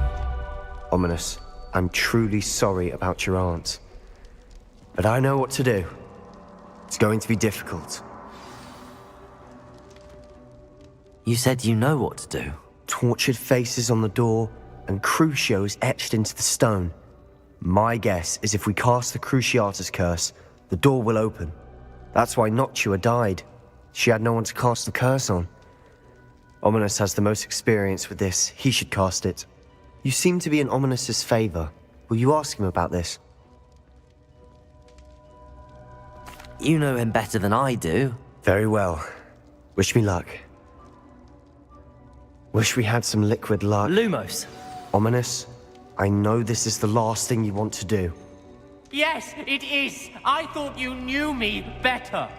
Ominous, I'm truly sorry about your aunt. But I know what to do. It's going to be difficult. You said you know what to do. Tortured faces on the door and Crucios etched into the stone. My guess is if we cast the Cruciatus curse, the door will open. That's why Noctua died. She had no one to cast the curse on. Ominous has the most experience with this. He should cast it. You seem to be in Ominous's favor. Will you ask him about this? You know him better than I do. Very well. Wish me luck. Wish we had some liquid luck. Lumos. Ominous, I know this is the last thing you want to do. Yes, it is. I thought you knew me better.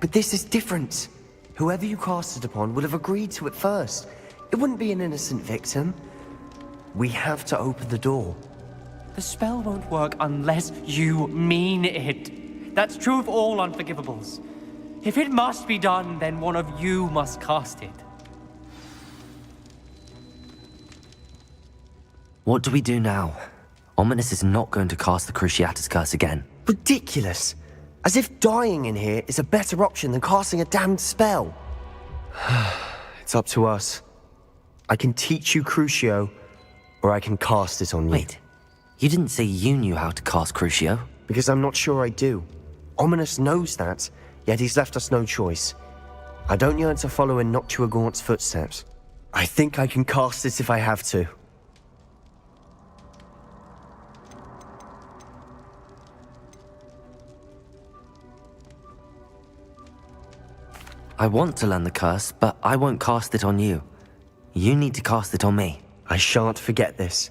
But this is different. Whoever you cast it upon would have agreed to it first. It wouldn't be an innocent victim. We have to open the door. The spell won't work unless you mean it. That's true of all unforgivables. If it must be done, then one of you must cast it. What do we do now? Ominous is not going to cast the Cruciatus curse again. Ridiculous! As if dying in here is a better option than casting a damned spell. It's up to us. I can teach you Crucio, or I can cast it on you. Wait, you didn't say you knew how to cast Crucio? Because I'm not sure I do. Ominous knows that, yet he's left us no choice. I don't yearn to follow in Noctua Gaunt's footsteps. I think I can cast it if I have to. I want to learn the curse, but I won't cast it on you. You need to cast it on me. I shan't forget this.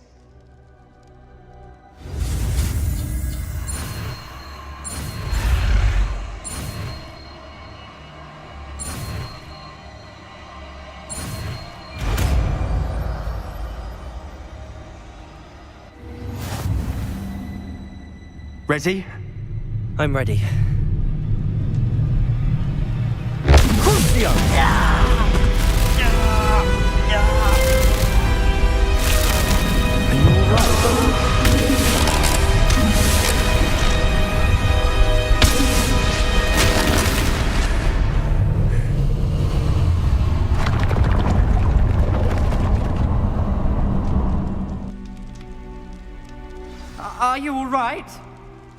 Ready? I'm ready. Are you all right?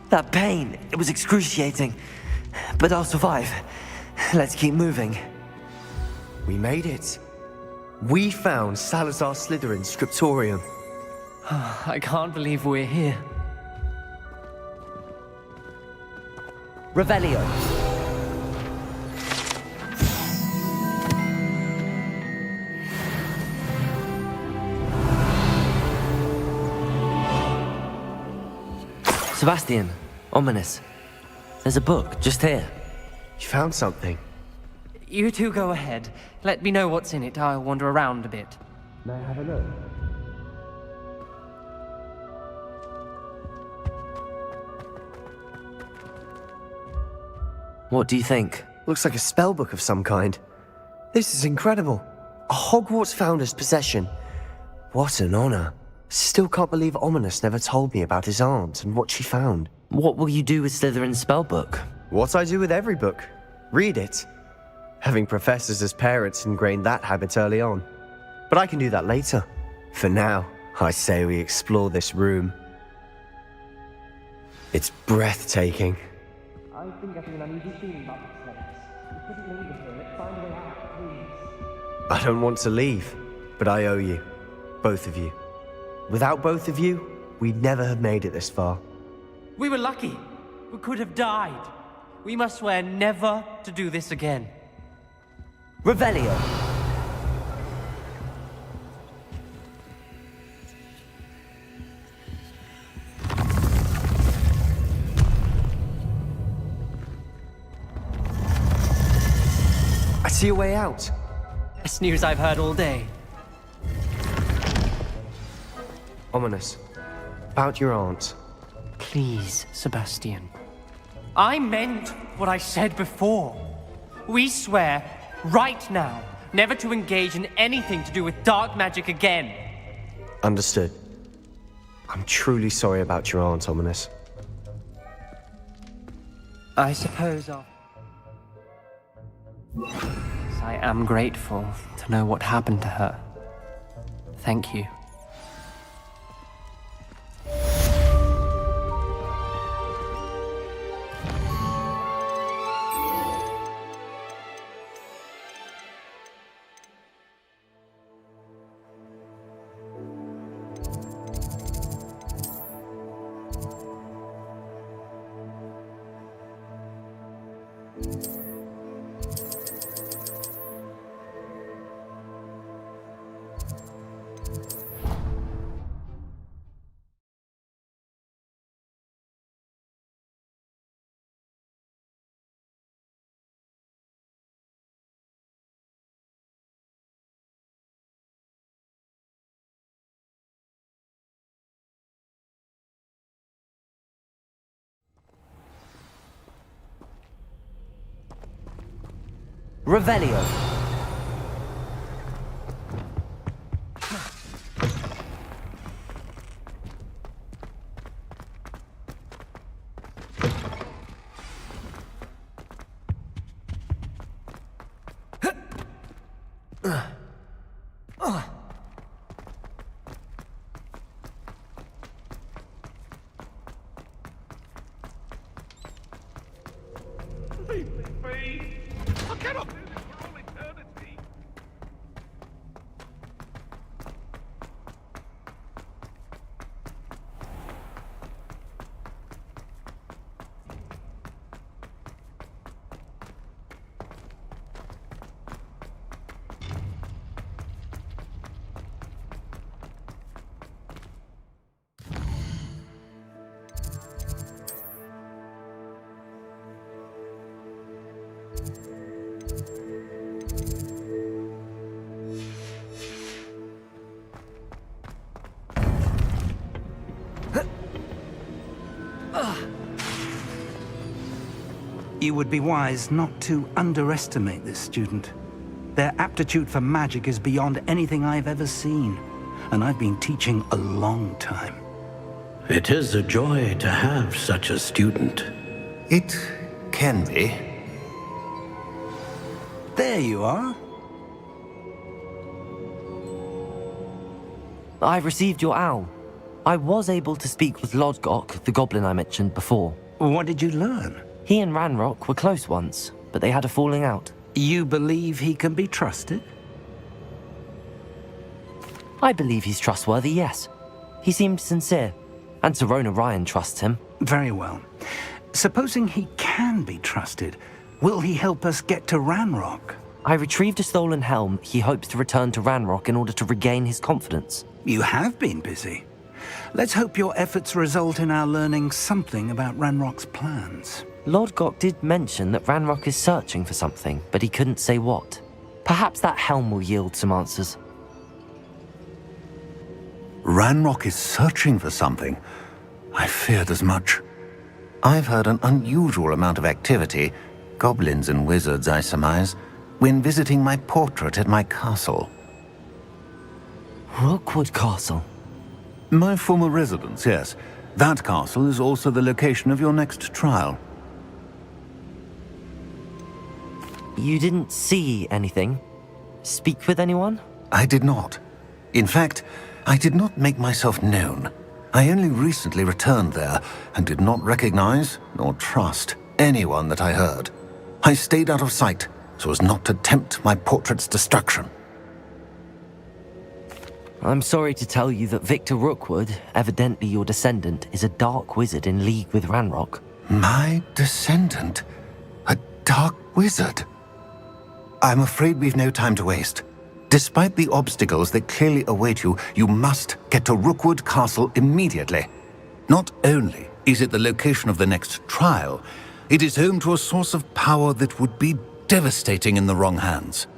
That pain, it was excruciating. But I'll survive. Let's keep moving. We made it. We found Salazar Slytherin's scriptorium. I can't believe we're here. Revelio. Sebastian, Ominous. There's a book just here. You found something. You two go ahead. Let me know what's in it. I'll wander around a bit. May I have a look? What do you think? Looks like a spellbook of some kind. This is incredible. A Hogwarts founder's possession. What an honor. Still can't believe Ominous never told me about his aunt and what she found. What will you do with Slytherin's spellbook? What I do with every book. Read it. Having professors as parents ingrained that habit early on. But I can do that later. For now, I say we explore this room. It's breathtaking. I've been getting an uneasy feeling about this place. You couldn't leave it here. Let's find a way out, please. I don't want to leave, but I owe you. Both of you. Without both of you, we'd never have made it this far. We were lucky. We could have died. We must swear never to do this again. Revelio. I see a way out. Best news I've heard all day. Ominous. About your aunt. Please, Sebastian. I meant what I said before. We swear, right now, never to engage in anything to do with dark magic again. Understood. I'm truly sorry about your aunt, Ominous. I suppose I am grateful to know what happened to her. Thank you. Revelio. You would be wise not to underestimate this student. Their aptitude for magic is beyond anything I've ever seen, and I've been teaching a long time. It is a joy to have such a student. It can be. There you are. I received your owl. I was able to speak with Lodgok, the goblin I mentioned before. What did you learn? He and Ranrock were close once, but they had a falling out. You believe he can be trusted? I believe he's trustworthy, yes. He seemed sincere, and Serona Ryan trusts him. Very well. Supposing he can be trusted, will he help us get to Ranrock? I retrieved a stolen helm he hopes to return to Ranrock in order to regain his confidence. You have been busy. Let's hope your efforts result in our learning something about Ranrock's plans. Lodgok did mention that Ranrock is searching for something, but he couldn't say what. Perhaps that helm will yield some answers. Ranrock is searching for something. I feared as much. I've heard an unusual amount of activity, goblins and wizards, I surmise, when visiting my portrait at my castle. Rookwood Castle? My former residence, yes. That castle is also the location of your next trial. You didn't see anything? Speak with anyone? I did not. In fact, I did not make myself known. I only recently returned there and did not recognize nor trust anyone that I heard. I stayed out of sight so as not to tempt my portrait's destruction. I'm sorry to tell you that Victor Rookwood, evidently your descendant, is a dark wizard in league with Ranrock. My descendant? A dark wizard? I'm afraid we've no time to waste. Despite the obstacles that clearly await you, you must get to Rookwood Castle immediately. Not only is it the location of the next trial, it is home to a source of power that would be devastating in the wrong hands.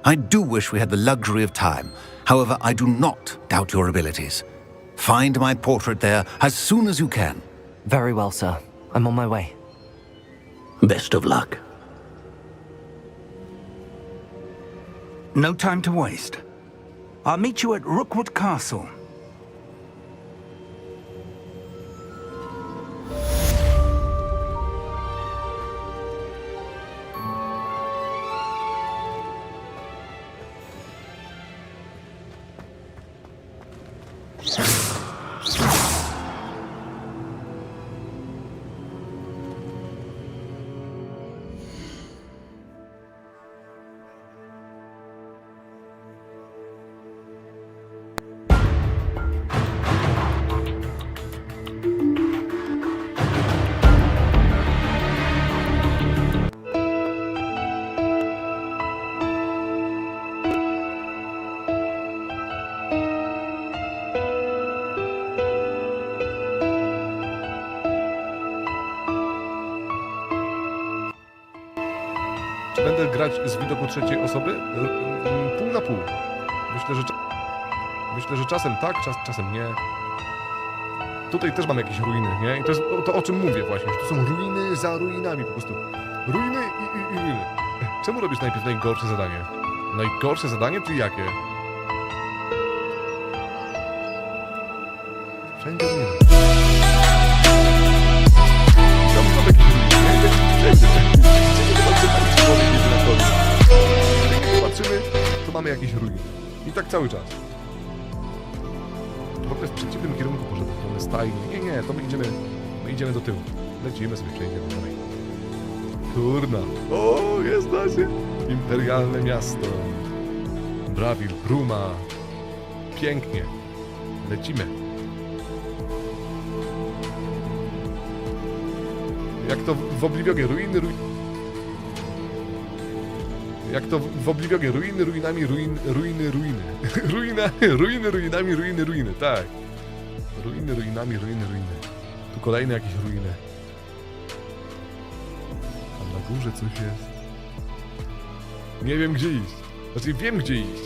I do wish we had the luxury of time. However, I do not doubt your abilities. Find my portrait there as soon as you can. Very well, sir. I'm on my way. Best of luck. No time to waste. I'll meet you at Rookwood Castle. Czy będę grać z widoku trzeciej osoby? Pół na pół. Myślę, że czasem tak, czasem nie. Tutaj też mam jakieś ruiny, nie? I to jest to, o czym mówię właśnie, że to są ruiny za ruinami po prostu. Ruiny i ruiny. Czemu robisz najpierw najgorsze zadanie? Najgorsze zadanie, czy jakie? Wszędzie ruiny. Tam są jakieś ruiny, nie? Wszędzie. Patrzymy, to mamy jakieś ruiny. I tak cały czas. W ogóle w przeciwnym kierunku poszedł w stronę stajni. Nie, to my idziemy do tyłu. Lecimy sobie, przejdziemy dalej. Kurna. O, jest nasze imperialne miasto. Brawil, Bruma. Pięknie. Lecimy. Jak to w Oblivionie, ruiny. Jak to w Oblivionie, ruinami, ruiny. Ruiny, tak. Ruinami, ruiny. Tu kolejne jakieś ruiny. Tam na górze coś jest. Nie wiem gdzie iść. Znaczy wiem gdzie iść.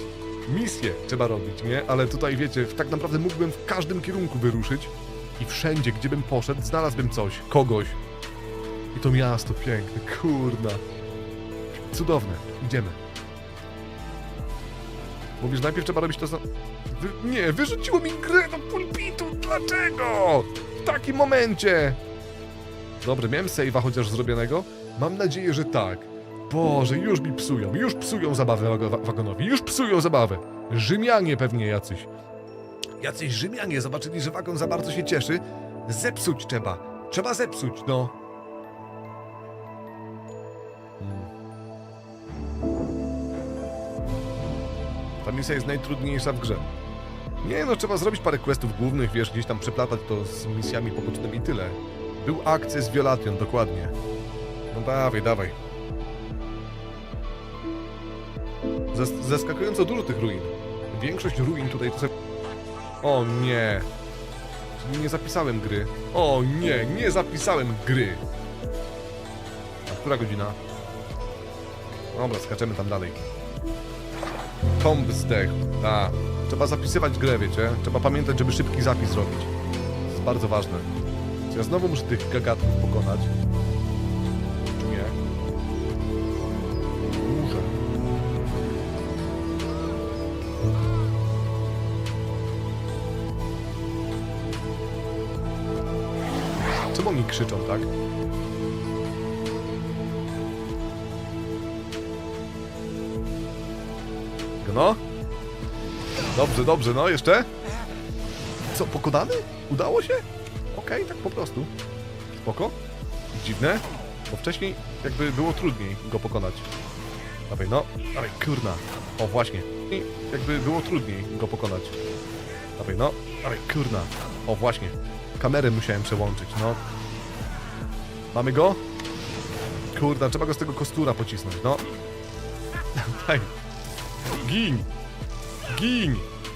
Misję trzeba robić, nie? Ale tutaj wiecie, tak naprawdę mógłbym w każdym kierunku wyruszyć i wszędzie, gdzie bym poszedł, znalazłbym coś, kogoś. I to miasto piękne, kurna. Cudowne. Idziemy. Mówisz, najpierw trzeba robić to Nie, wyrzuciło mi grę do pulpitu. Dlaczego? W takim momencie. Dobrze, miałem save'a chociaż zrobionego? Mam nadzieję, że tak. Boże, już mi psują. Już psują zabawę wagonowi. Już psują zabawę. Rzymianie pewnie jacyś. Jacyś Rzymianie zobaczyli, że wagon za bardzo się cieszy. Zepsuć trzeba. Trzeba zepsuć, no. Ta misja jest najtrudniejsza w grze. Nie no, trzeba zrobić parę questów głównych, wiesz, gdzieś tam przeplatać to z misjami pobocznymi i tyle. Był akces Violation, dokładnie. No dawaj. Zaskakująco dużo tych ruin. Większość ruin tutaj to... O nie. Czyli nie zapisałem gry. O nie zapisałem gry. A która godzina? Dobra, skaczemy tam dalej. Tomb zdechł. Trzeba zapisywać grę, wiecie? Trzeba pamiętać, żeby szybki zapis robić. To jest bardzo ważne. Ja znowu muszę tych gagatków pokonać. Czy nie? Muszę. Czemu oni krzyczą, tak? No? Dobrze, no jeszcze? Co, pokonany? Udało się? Okej, tak po prostu. Spoko. Dziwne, bo wcześniej jakby było trudniej go pokonać. Dawaj, no. Dawaj, kurna. O, właśnie. I jakby było trudniej go pokonać. Dawaj, no. Dawaj, kurna. O, właśnie. Kamerę musiałem przełączyć, no. Mamy go? Kurna, trzeba go z tego kostura pocisnąć, no. Daj. Gin!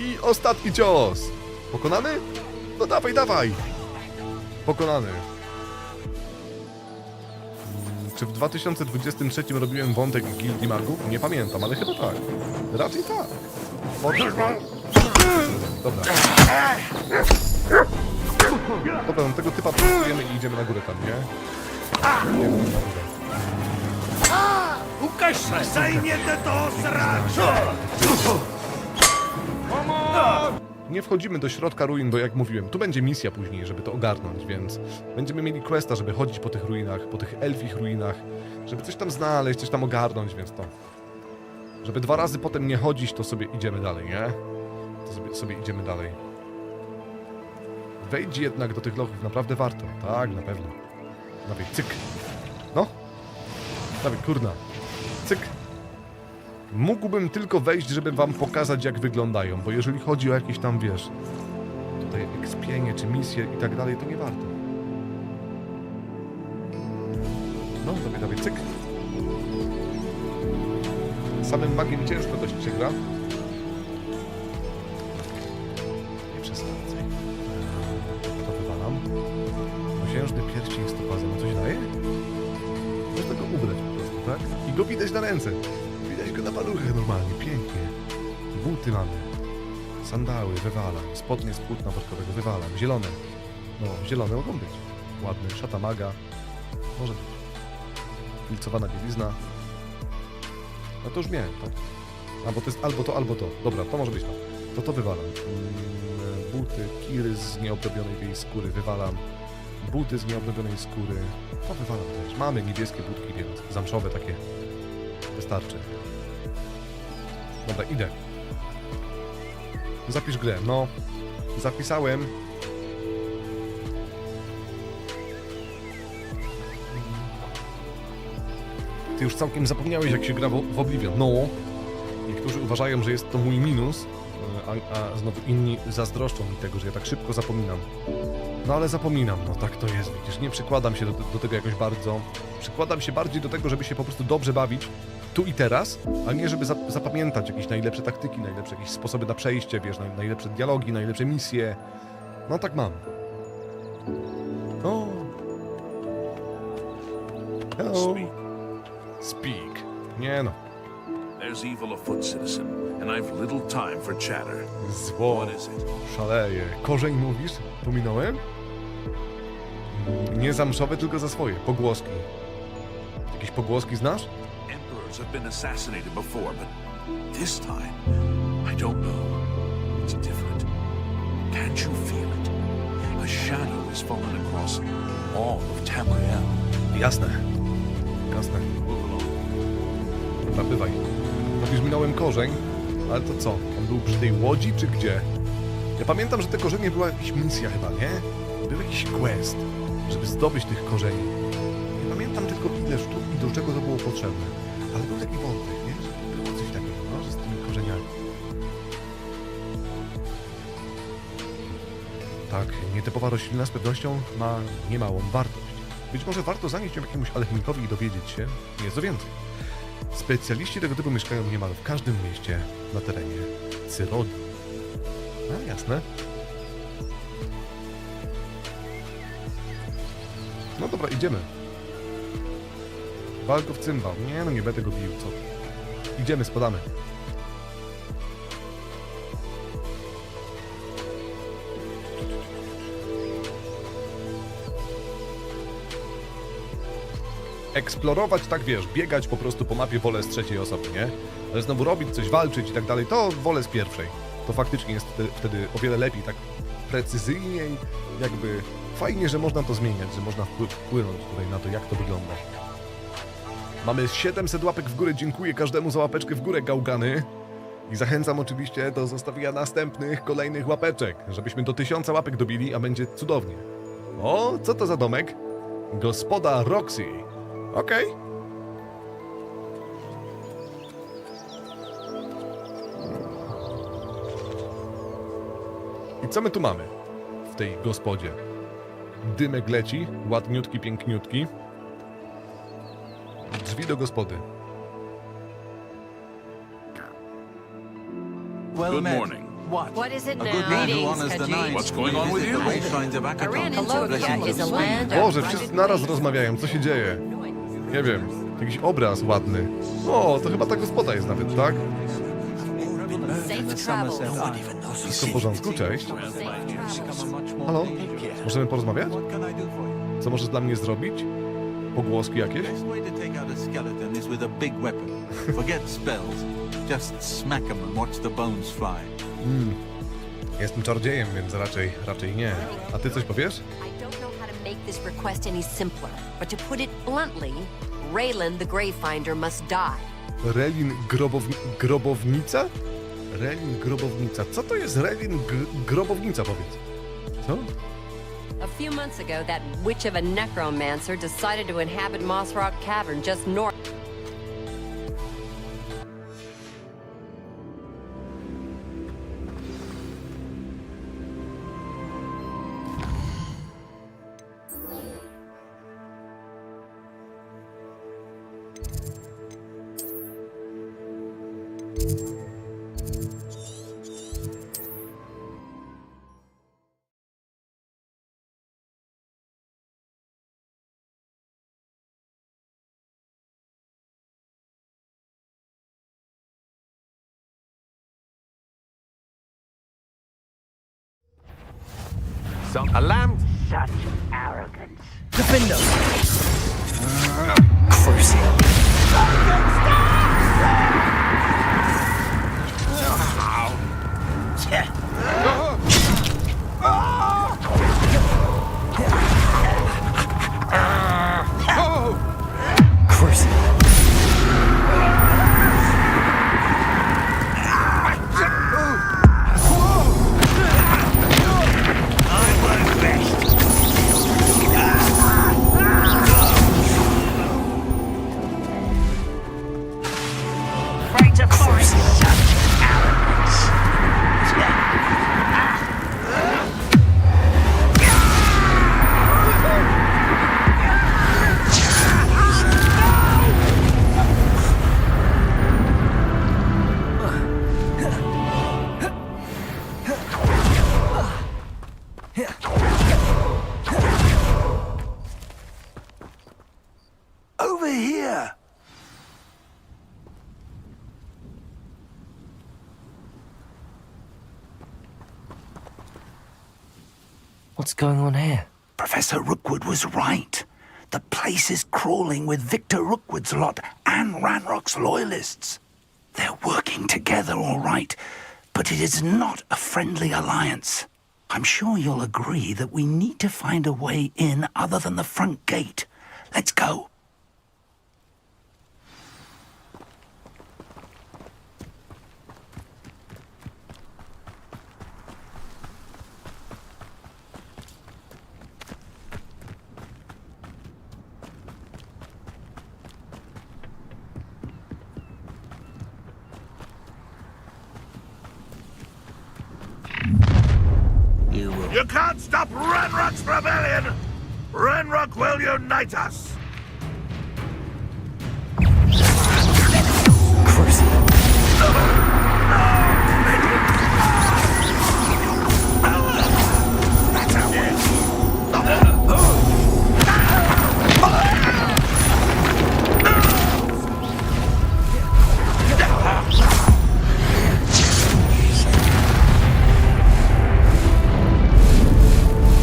I ostatni cios! Pokonany? No dawaj! Pokonany. Czy w 2023 robiłem wątek Gildii Magów? Nie pamiętam, ale chyba tak. Raczej tak. Dobra. Dobra, no tego typa pracujemy i idziemy na górę tam, nie? Idziemy na górę. Ukaż się! Zajmiecie to sraczo! Nie wchodzimy do środka ruin, bo jak mówiłem, tu będzie misja później, żeby to ogarnąć, więc będziemy mieli questa, żeby chodzić po tych ruinach, po tych elfich ruinach, żeby coś tam znaleźć, coś tam ogarnąć, więc to... Żeby 2 razy potem nie chodzić, to sobie idziemy dalej, nie? To sobie idziemy dalej. Wejdź jednak do tych lochów, naprawdę warto. Tak, na pewno. Dawaj, cyk. No. Dawaj, kurna. Cyk. Mógłbym tylko wejść, żeby wam pokazać, jak wyglądają, bo jeżeli chodzi o jakieś tam, wiesz, tutaj ekspienie, czy misje i tak dalej, to nie warto. No, dawaj, cyk. Samym magiem ciężko dość się gra. Nie przesadzaj. To wywalam. Księżny pierścień stopazem. Coś daje? Można go ubrać po prostu, tak? I go widać na ręce. Widać go na paluchach normalnie, pięknie. Buty mamy. Sandały, wywalam. Spodnie z płótna workowego, wywalam. Zielone. No, zielone mogą być. Ładny. Szata maga. Może być. Filcowana bielizna. No to już miałem, tak? A, bo to jest albo to. Dobra, to może być to. To wywalam. Buty, kiry z nieobdobionej tej skóry wywalam. Buty z nieobdobionej skóry. To wywalam też. Mamy niebieskie budki, więc zamszowe takie. Wystarczy. Dobra, idę. Zapisz grę. No, zapisałem. Ty już całkiem zapomniałeś, jak się gra w Oblivion. No, niektórzy uważają, że jest to mój minus, a znowu inni zazdroszczą mi tego, że ja tak szybko zapominam. No ale zapominam, no tak to jest, widzisz, nie przykładam się do tego jakoś bardzo. Przykładam się bardziej do tego, żeby się po prostu dobrze bawić tu i teraz, a nie żeby zapamiętać jakieś najlepsze taktyki, najlepsze jakieś sposoby na przejście, wiesz, najlepsze dialogi, najlepsze misje. No tak mam. O. Hello. Speak. Nie no. There's evil afoot, citizen, and I've little time for chatter. Zło. What is it? Szaleje. Korzeń mówisz? Pominąłem? Nie zamszowe, tylko za swoje. Pogłoski. Jakieś pogłoski znasz? Emperors have been assassinated before, but this time, I don't know. It's different. Can't you feel it? A shadow has fallen across all of Tamriel. Jasne. Jasne. Dobra, bywaj. Mówisz, minąłem korzeń, ale to co? On był przy tej łodzi, czy gdzie? Ja pamiętam, że te korzenie była jakaś misja chyba, nie? Był jakiś quest, żeby zdobyć tych korzeni. Nie pamiętam tylko ile sztuk i do czego to było potrzebne. Ale był taki wątek, nie? Że było coś takiego, no, że z tymi korzeniami. Tak, nietypowa roślina z pewnością ma niemałą wartość. Być może warto zanieść ją jakiemuś alchemikowi i dowiedzieć się nieco więcej. Specjaliści tego typu mieszkają niemal w każdym mieście na terenie Cyrodii. A, jasne. No dobra, idziemy. Walko w cymbał. Nie, no nie będę go bił, co? Idziemy, spadamy. Eksplorować, tak wiesz, biegać po prostu po mapie wolę z trzeciej osoby, nie? Ale znowu robić coś, walczyć i tak dalej, to wolę z pierwszej. To faktycznie jest wtedy o wiele lepiej, tak precyzyjniej, jakby fajnie, że można to zmieniać, że można wpłynąć tutaj na to, jak to wygląda. Mamy 700 łapek w górę, dziękuję każdemu za łapeczkę w górę, gałgany. I zachęcam oczywiście do zostawienia następnych, kolejnych łapeczek, żebyśmy do 1000 łapek dobili, a będzie cudownie. O, co to za domek? Gospoda Roxy. Okej. I co my tu mamy w tej gospodzie? Dymek leci, ładniutki, piękniutki. Drzwi do gospody. Good morning. What is it now? Greetings, Khajiit. What's going on with you? I ran into is a land of... Boże, wszyscy naraz rozmawiają, co się dzieje? Nie wiem, jakiś obraz ładny. O, to chyba ta gospoda jest nawet, tak? Wszystko w porządku, cześć. Halo? Możemy porozmawiać? Co możesz dla mnie zrobić? Pogłoski jakieś? Jestem czarodziejem, więc raczej nie. A ty coś powiesz? Make this request any simpler, but to put it bluntly, Raylan the Greyfinder must die. Relin grobownica? Relin grobownica. Co to jest Relin grobownica, powiedz? Co? A few months ago, that witch of a necromancer decided to inhabit Moss Rock Cavern just north. Alarm! Such arrogance. Defender! Crucial. What's going on here? Professor Rookwood was right. The place is crawling with Victor Rookwood's lot and Ranrock's loyalists. They're working together all right, but it is not a friendly alliance. I'm sure you'll agree that we need to find a way in other than the front gate. Let's go. You can't stop Ranrock's rebellion! Ranrock will unite us!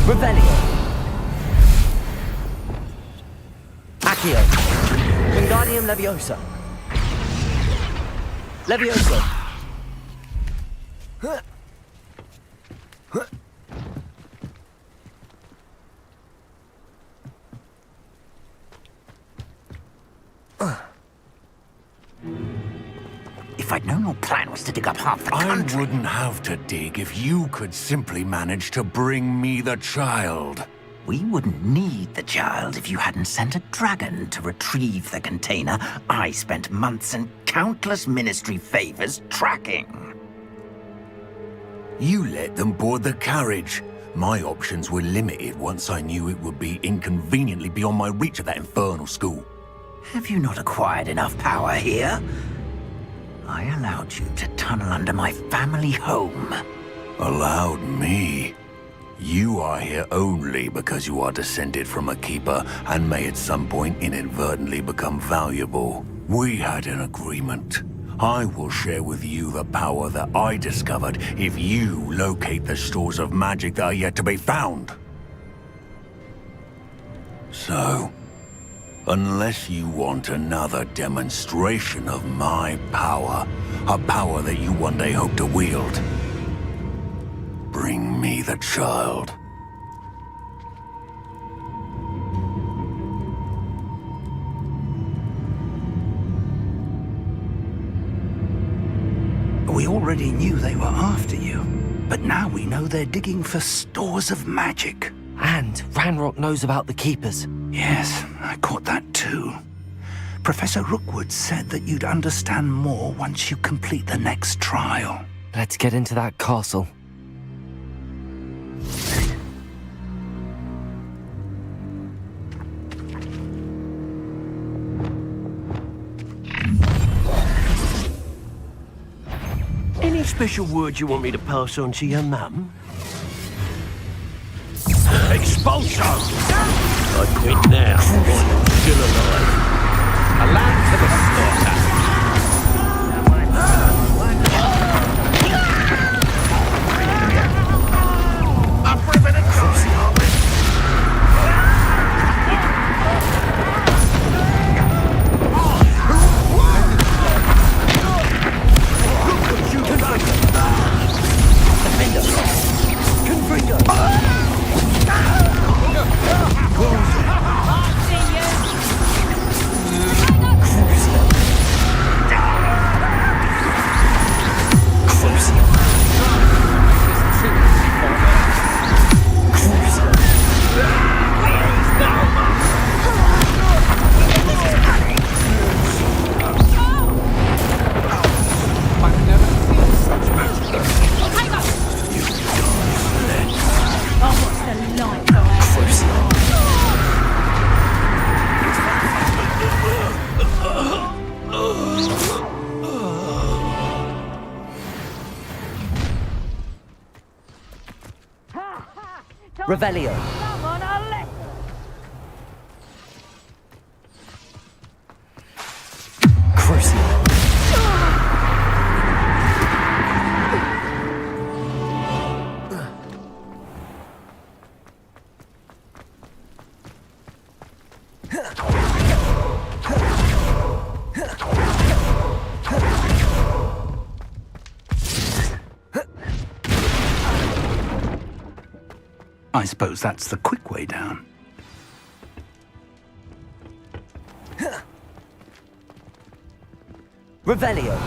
Revelio. Accio. Wingardium Leviosa. Leviosa. If I'd known your plan was to dig up half the country... I wouldn't have to dig if you could simply manage to bring me the child. We wouldn't need the child if you hadn't sent a dragon to retrieve the container I spent months and countless ministry favors tracking. You let them board the carriage. My options were limited once I knew it would be inconveniently beyond my reach at that infernal school. Have you not acquired enough power here? I allowed you to tunnel under my family home. Allowed me? You are here only because you are descended from a keeper and may at some point inadvertently become valuable. We had an agreement. I will share with you the power that I discovered if you locate the stores of magic that are yet to be found. So, unless you want another demonstration of my power, a power that you one day hope to wield, bring me the child. We already knew they were after you, but now we know they're digging for stores of magic. And Ranrock knows about the Keepers. Yes, I caught that too. Professor Rookwood said that you'd understand more once you complete the next trial. Let's get into that castle. Any special words you want me to pass on to your mum? Expulso! I quit now, while you're still alive. A lamb to the slaughter. Up ribbon and crossing, are we? Look what you can find! Revelio. I suppose that's the quick way down. Revelio.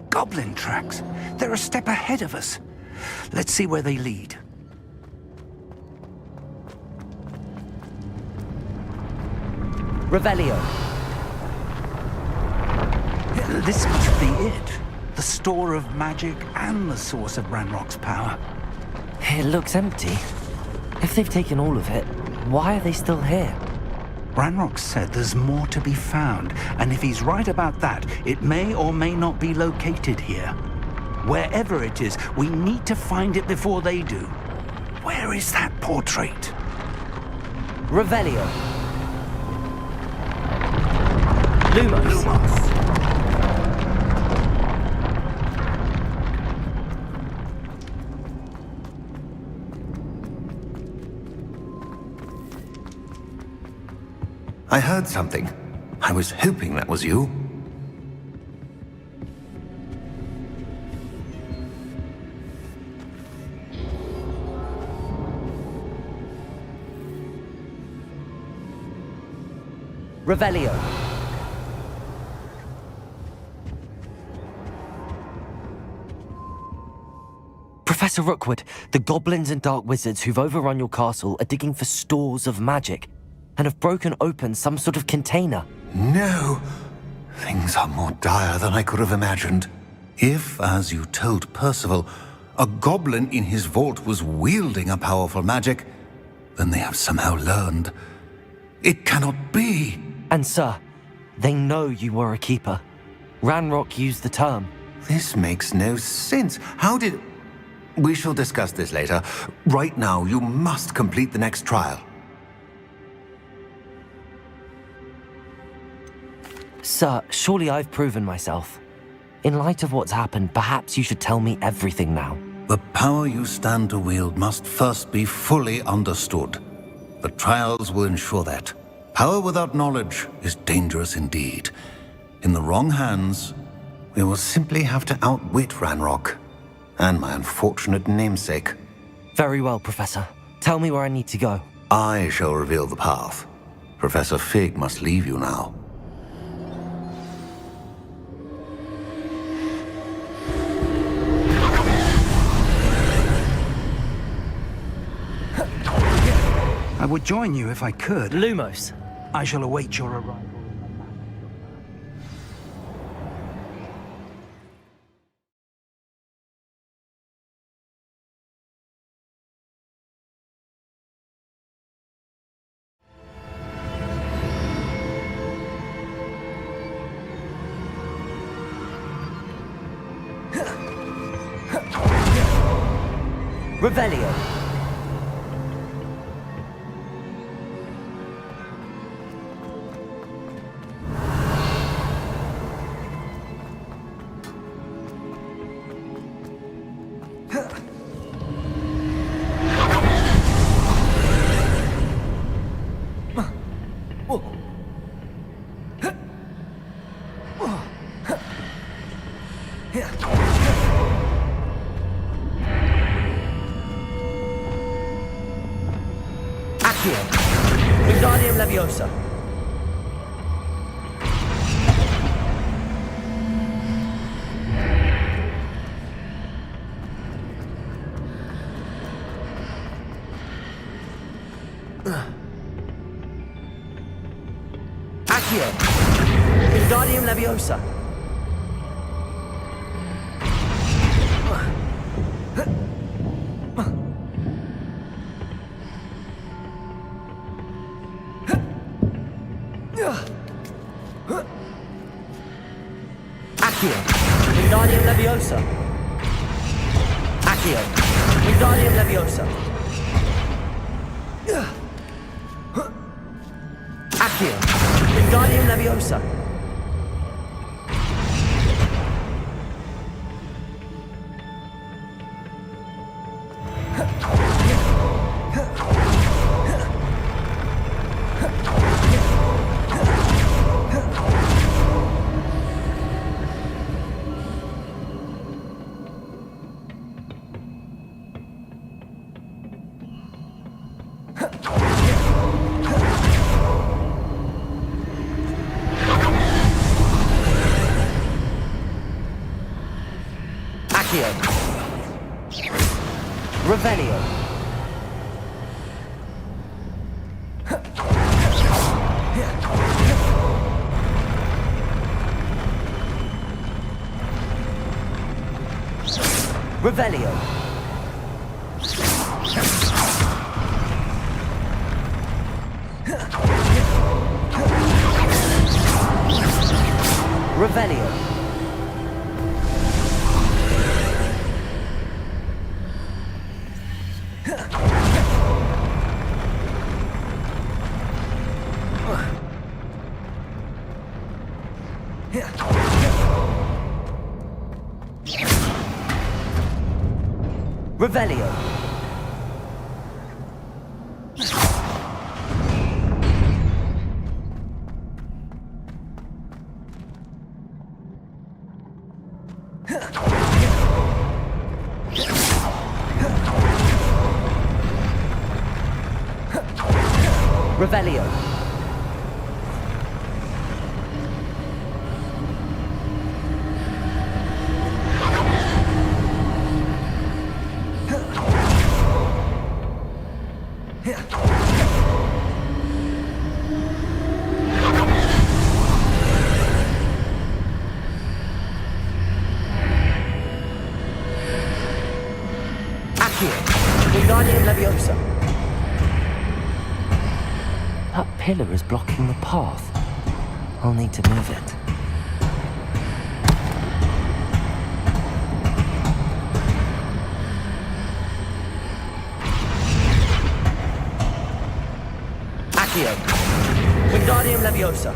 Goblin tracks. They're a step ahead of us. Let's see where they lead. Revelio. This must be it. The store of magic and the source of Ranrock's power. It looks empty. If they've taken all of it, why are they still here? Ranrock said there's more to be found, and if he's right about that, it may or may not be located here. Wherever it is, we need to find it before they do. Where is that portrait? Revelio. Lumos. I heard something. I was hoping that was you. Revelio. Professor Rookwood, the goblins and dark wizards who've overrun your castle are digging for stores of magic and have broken open some sort of container. No. Things are more dire than I could have imagined. If, as you told Percival, a goblin in his vault was wielding a powerful magic, then they have somehow learned. It cannot be. And sir, they know you were a keeper. Ranrock used the term. This makes no sense. How did... We shall discuss this later. Right now, you must complete the next trial. Sir, surely I've proven myself. In light of what's happened, perhaps you should tell me everything now. The power you stand to wield must first be fully understood. The trials will ensure that. Power without knowledge is dangerous indeed. In the wrong hands, we will simply have to outwit Ranrock and my unfortunate namesake. Very well, Professor. Tell me where I need to go. I shall reveal the path. Professor Fig must leave you now. I would join you if I could. Lumos. I shall await your arrival. Revelio. Wingardium Leviosa. Accio. Wingardium Leviosa. Accio. Wingardium Leviosa. Accio. Wingardium Leviosa. Accio. Wingardium Leviosa. Revelio. Revelio. Revelio. Revelio. Revelio. Wingardium Leviosa. That pillar is blocking the path. I'll need to move it. Accio. Wingardium Leviosa.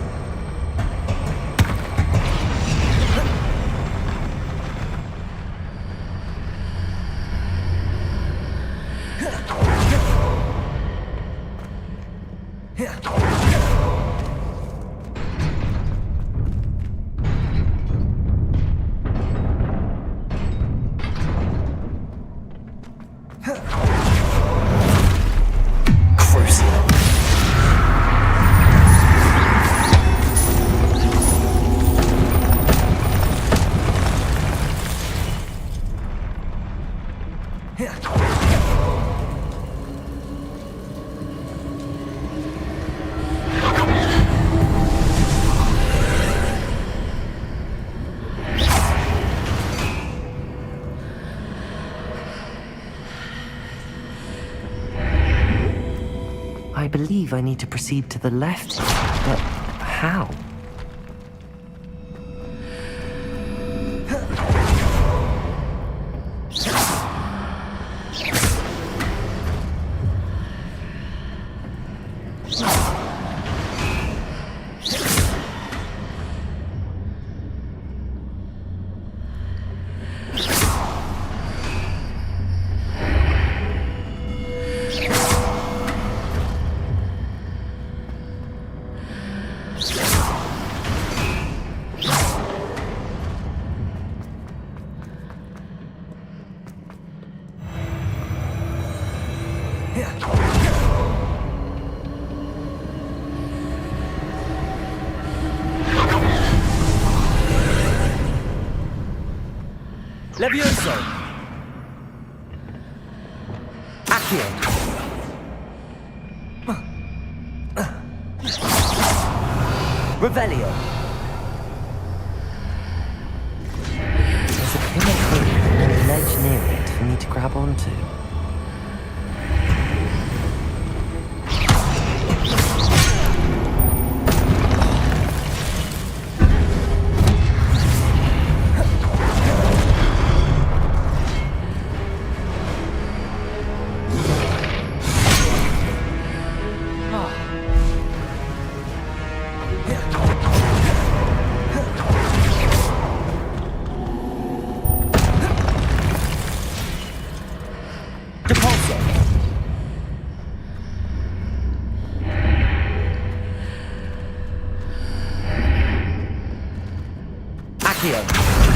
I believe I need to proceed to the left, but how? Levioso. Accio. Revelio. There's a pillar tree and a ledge near it for me to grab onto.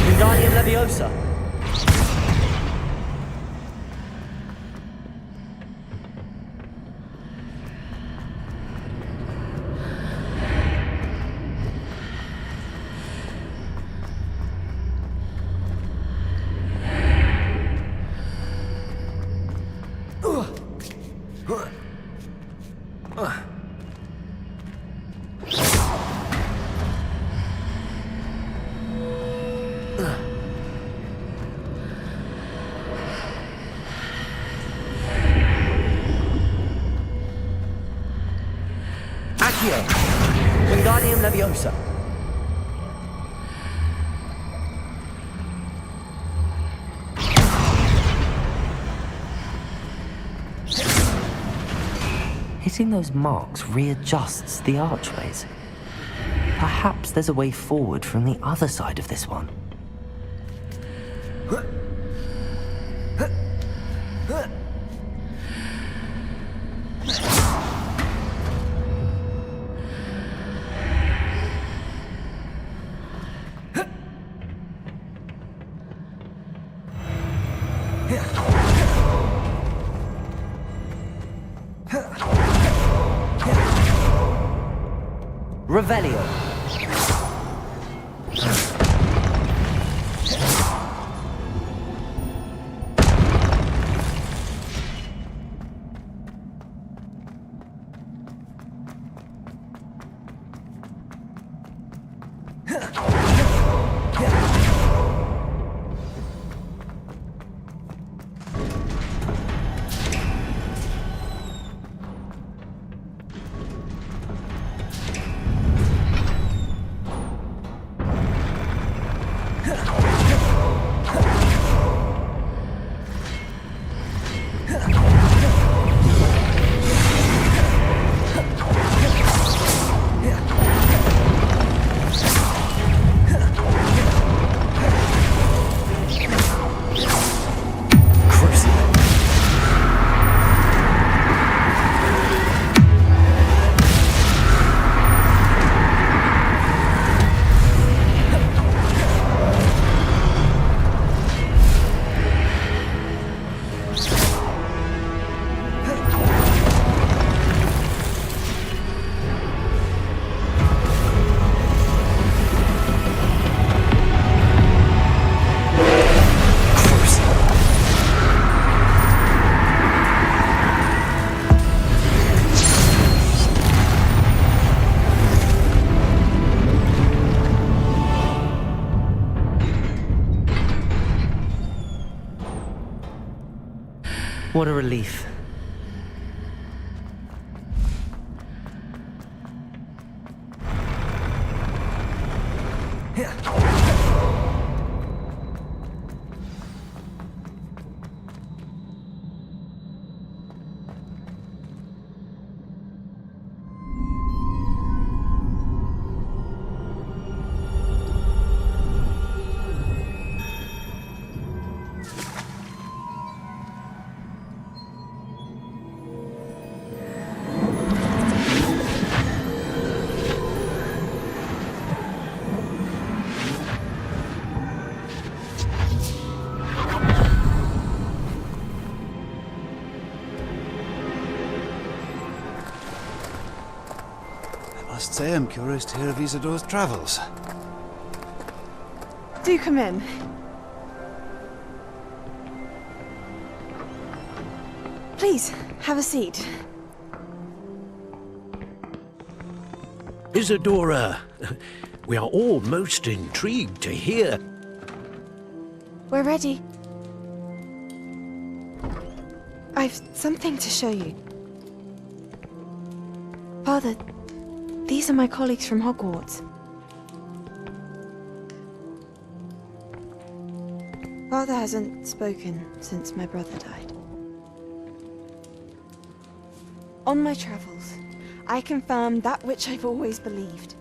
Wingardium Leviosa. Revelio! Wingardium Leviosa! Hitting those marks readjusts the archways. Perhaps there's a way forward from the other side of this one. Revelio. What a relief. I must say I'm curious to hear of Isidore's travels. Do come in. Please, have a seat. Isadora, we are all most intrigued to hear. We're ready. I've something to show you. Father, these are my colleagues from Hogwarts. Father hasn't spoken since my brother died. On my travels, I confirmed that which I've always believed.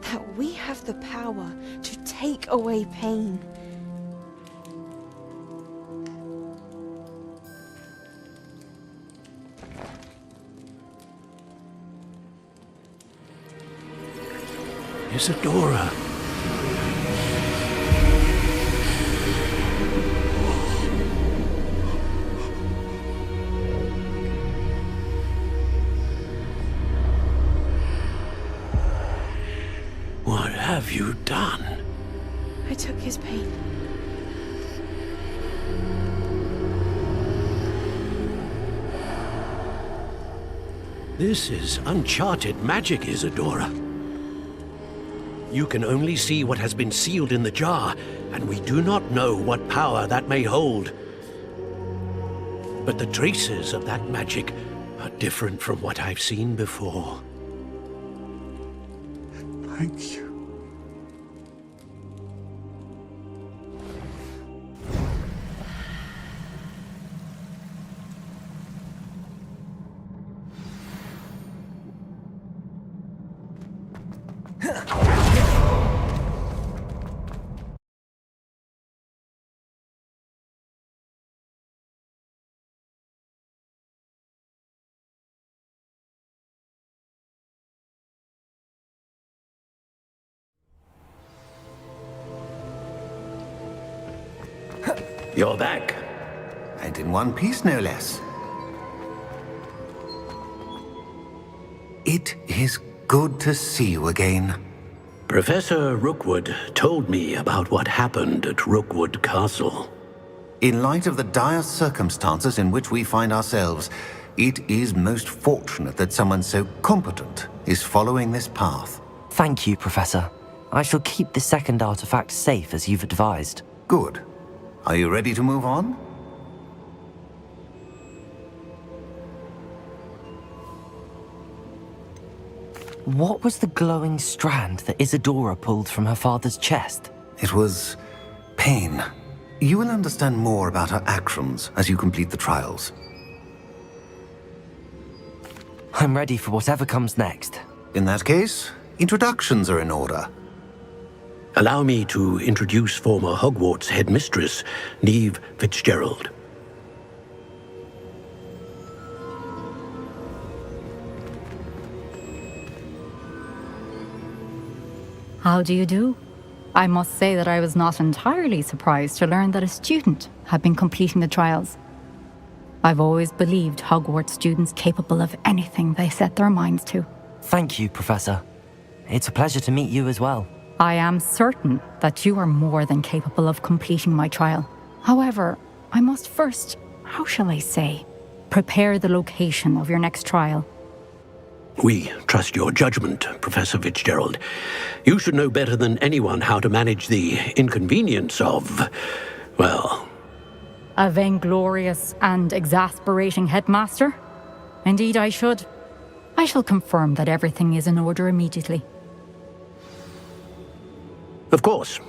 That we have the power to take away pain. Isadora. What have you done? I took his pain. This is uncharted magic, Isadora. You can only see what has been sealed in the jar, and we do not know what power that may hold. But the traces of that magic are different from what I've seen before. Thank you. You're back. And in one piece, no less. It is good to see you again. Professor Rookwood told me about what happened at Rookwood Castle. In light of the dire circumstances in which we find ourselves, it is most fortunate that someone so competent is following this path. Thank you, Professor. I shall keep the second artifact safe as you've advised. Good. Are you ready to move on? What was the glowing strand that Isadora pulled from her father's chest? It was pain. You will understand more about her actions as you complete the trials. I'm ready for whatever comes next. In that case, introductions are in order. Allow me to introduce former Hogwarts headmistress, Neve Fitzgerald. How do you do? I must say that I was not entirely surprised to learn that a student had been completing the trials. I've always believed Hogwarts students capable of anything they set their minds to. Thank you, Professor. It's a pleasure to meet you as well. I am certain that you are more than capable of completing my trial. However, I must first, how shall I say, prepare the location of your next trial. We trust your judgment, Professor Fitzgerald. You should know better than anyone how to manage the inconvenience of, well... A vainglorious and exasperating headmaster? Indeed I should. I shall confirm that everything is in order immediately. Of course.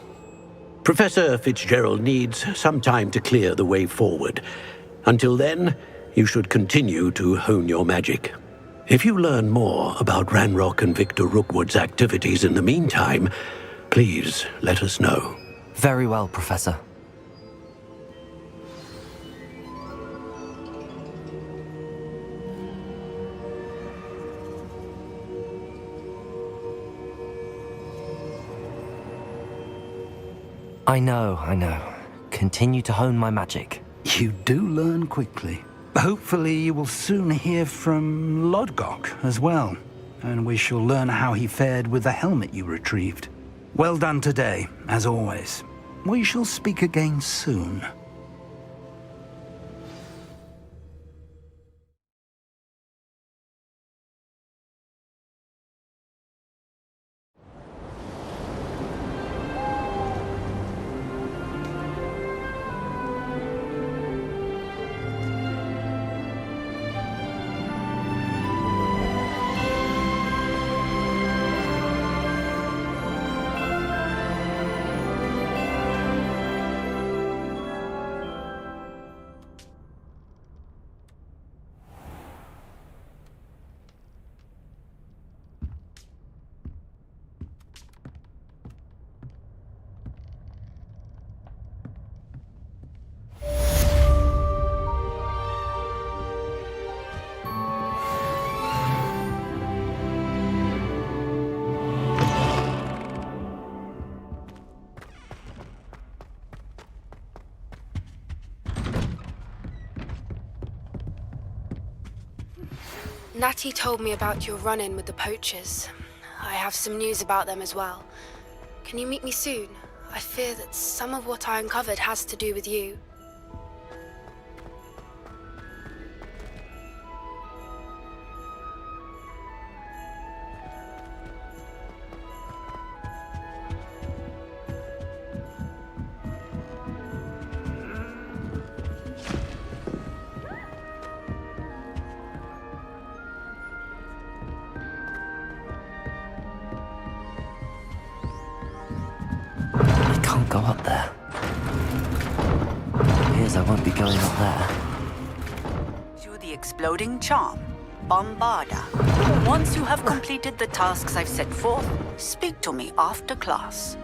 Professor Fitzgerald needs some time to clear the way forward. Until then, you should continue to hone your magic. If you learn more about Ranrock and Victor Rookwood's activities in the meantime, please let us know. Very well, Professor. I know. Continue to hone my magic. You do learn quickly. Hopefully you will soon hear from Lodgok as well, and we shall learn how he fared with the helmet you retrieved. Well done today, as always. We shall speak again soon. Natty told me about your run-in with the poachers. I have some news about them as well. Can you meet me soon? I fear that some of what I uncovered has to do with you. go up there. Appears I won't be going up there. To the exploding charm, Bombarda. Once you have completed the tasks I've set forth, speak to me after class.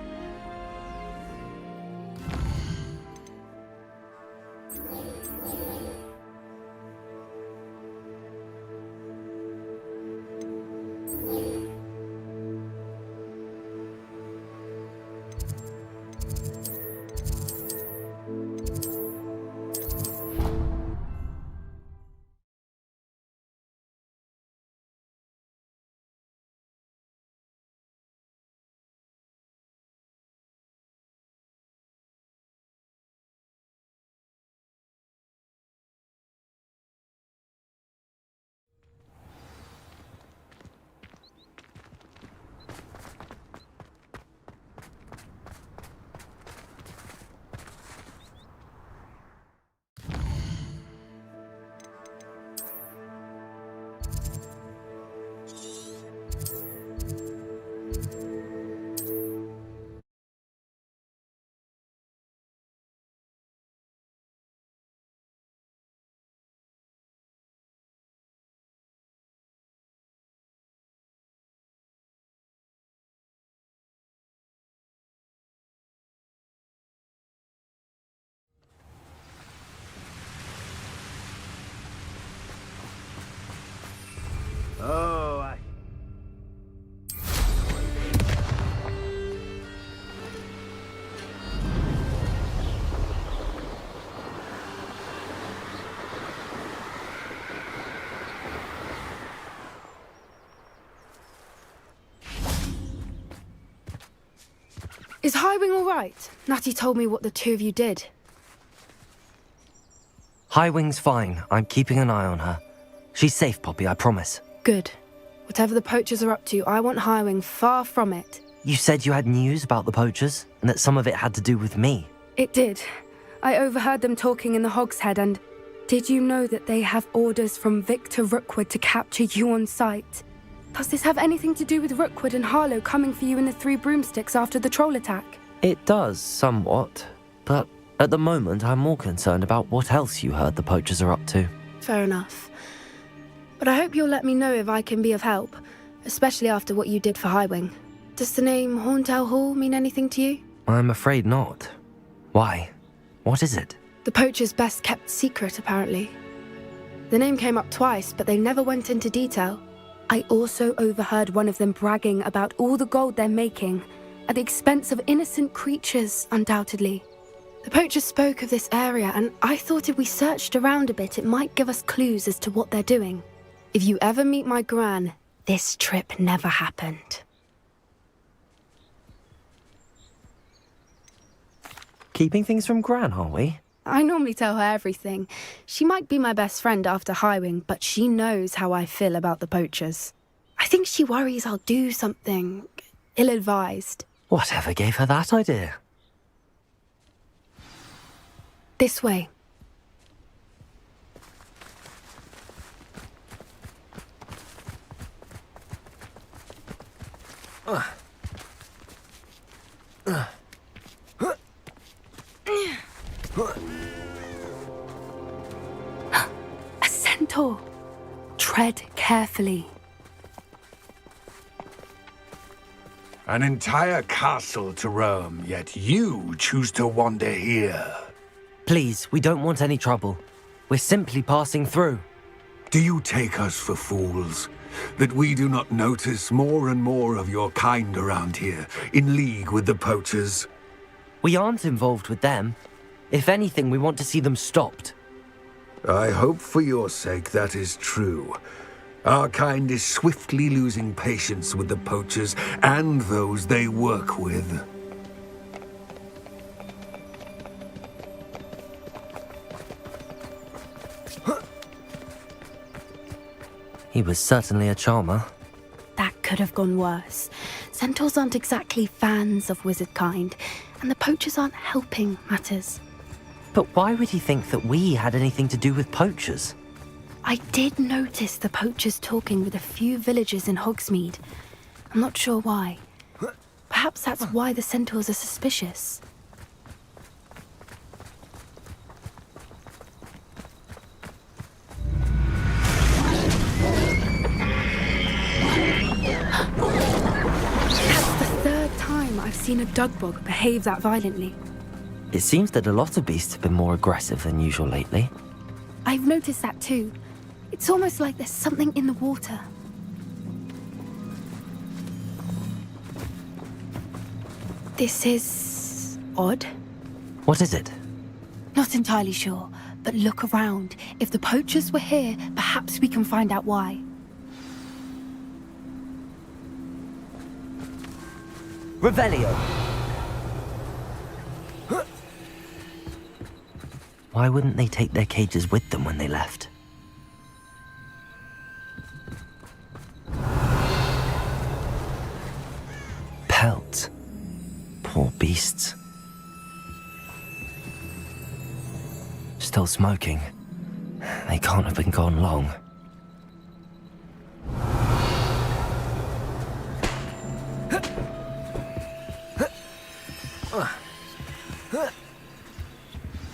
Oh, Is Highwing all right? Natty told me what the two of you did. Highwing's fine. I'm keeping an eye on her. She's safe, Poppy, I promise. Good. Whatever the poachers are up to, I want Highwing far from it. You said you had news about the poachers, and that some of it had to do with me. It did. I overheard them talking in the Hog's Head, and did you know that they have orders from Victor Rookwood to capture you on sight? Does this have anything to do with Rookwood and Harlow coming for you in the Three Broomsticks after the troll attack? It does, somewhat. But at the moment, I'm more concerned about what else you heard the poachers are up to. Fair enough. But I hope you'll let me know if I can be of help, especially after what you did for Highwing. Does the name Horntail Hall mean anything to you? I'm afraid not. Why? What is it? The poacher's best kept secret, apparently. The name came up twice, but they never went into detail. I also overheard one of them bragging about all the gold they're making, at the expense of innocent creatures, undoubtedly. The poacher spoke of this area, and I thought if we searched around a bit, it might give us clues as to what they're doing. If you ever meet my gran, this trip never happened. Keeping things from Gran, are we? I normally tell her everything. She might be my best friend after Highwing, but she knows how I feel about the poachers. I think she worries I'll do something ill-advised. Whatever gave her that idea? This way. A centaur. Tread carefully. An entire castle to roam, yet you choose to wander here. Please, we don't want any trouble. We're simply passing through. Do you take us for fools? That we do not notice more and more of your kind around here, in league with the poachers? We aren't involved with them. If anything, we want to see them stopped. I hope for your sake that is true. Our kind is swiftly losing patience with the poachers and those they work with. He was certainly a charmer. That could have gone worse. Centaurs aren't exactly fans of wizard kind, and the poachers aren't helping matters. But why would he think that we had anything to do with poachers? I did notice the poachers talking with a few villagers in Hogsmeade. I'm not sure why. Perhaps that's why the centaurs are suspicious. seen a dug bog behave that violently. It seems that a lot of beasts have been more aggressive than usual lately. I've noticed that too. It's almost like there's something in the water. This is odd. What is it? Not entirely sure, but look around. If the poachers were here, perhaps we can find out why. Revelio! Why wouldn't they take their cages with them when they left? Pelt. Poor beasts. Still smoking. They can't have been gone long.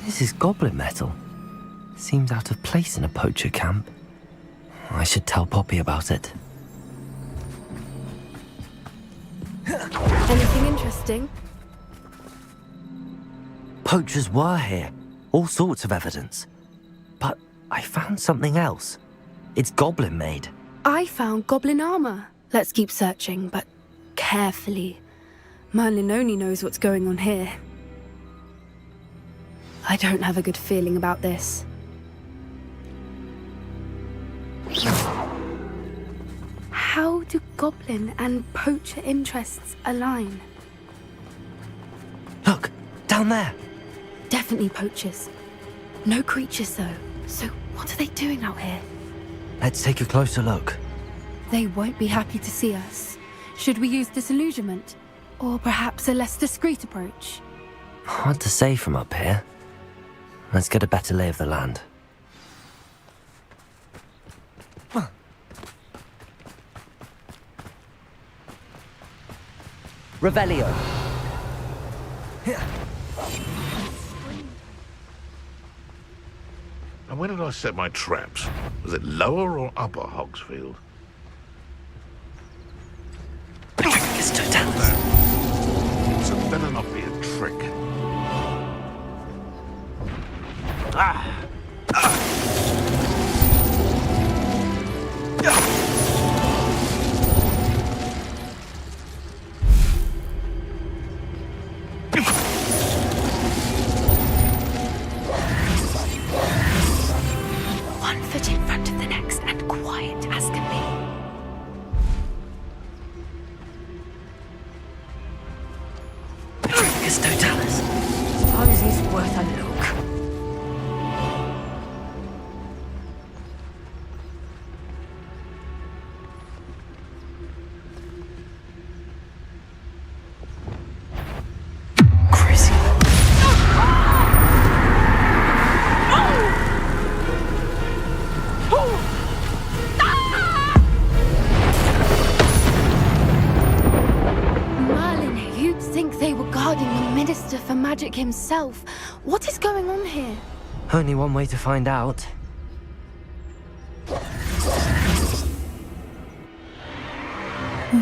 This is goblin metal. Seems out of place in a poacher camp. I should tell Poppy about it. Anything interesting? Poachers were here. All sorts of evidence. But I found something else. It's goblin made. I found goblin armor. Let's keep searching, but carefully. Merlin only knows what's going on here. I don't have a good feeling about this. How do goblin and poacher interests align? Look, down there. Definitely poachers. No creatures though. So what are they doing out here? Let's take a closer look. They won't be happy to see us. Should we use disillusionment? Or perhaps a less discreet approach? Hard to say from up here. Let's get a better lay of the land. Revelio. And where did I set my traps? Was it lower or upper Hogsfield? It's totalis. So it better not be a trick. One foot in front of the next and quiet as can be. It's totalis. Suppose he's worth a look. Magic himself. What is going on here? Only one way to find out.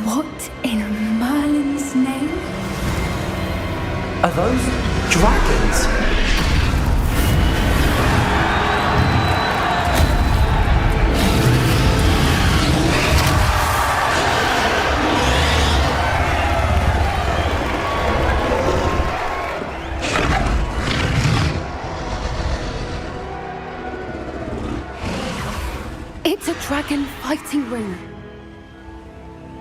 What in Merlin's name? Are those dragons? It's a dragon fighting ring.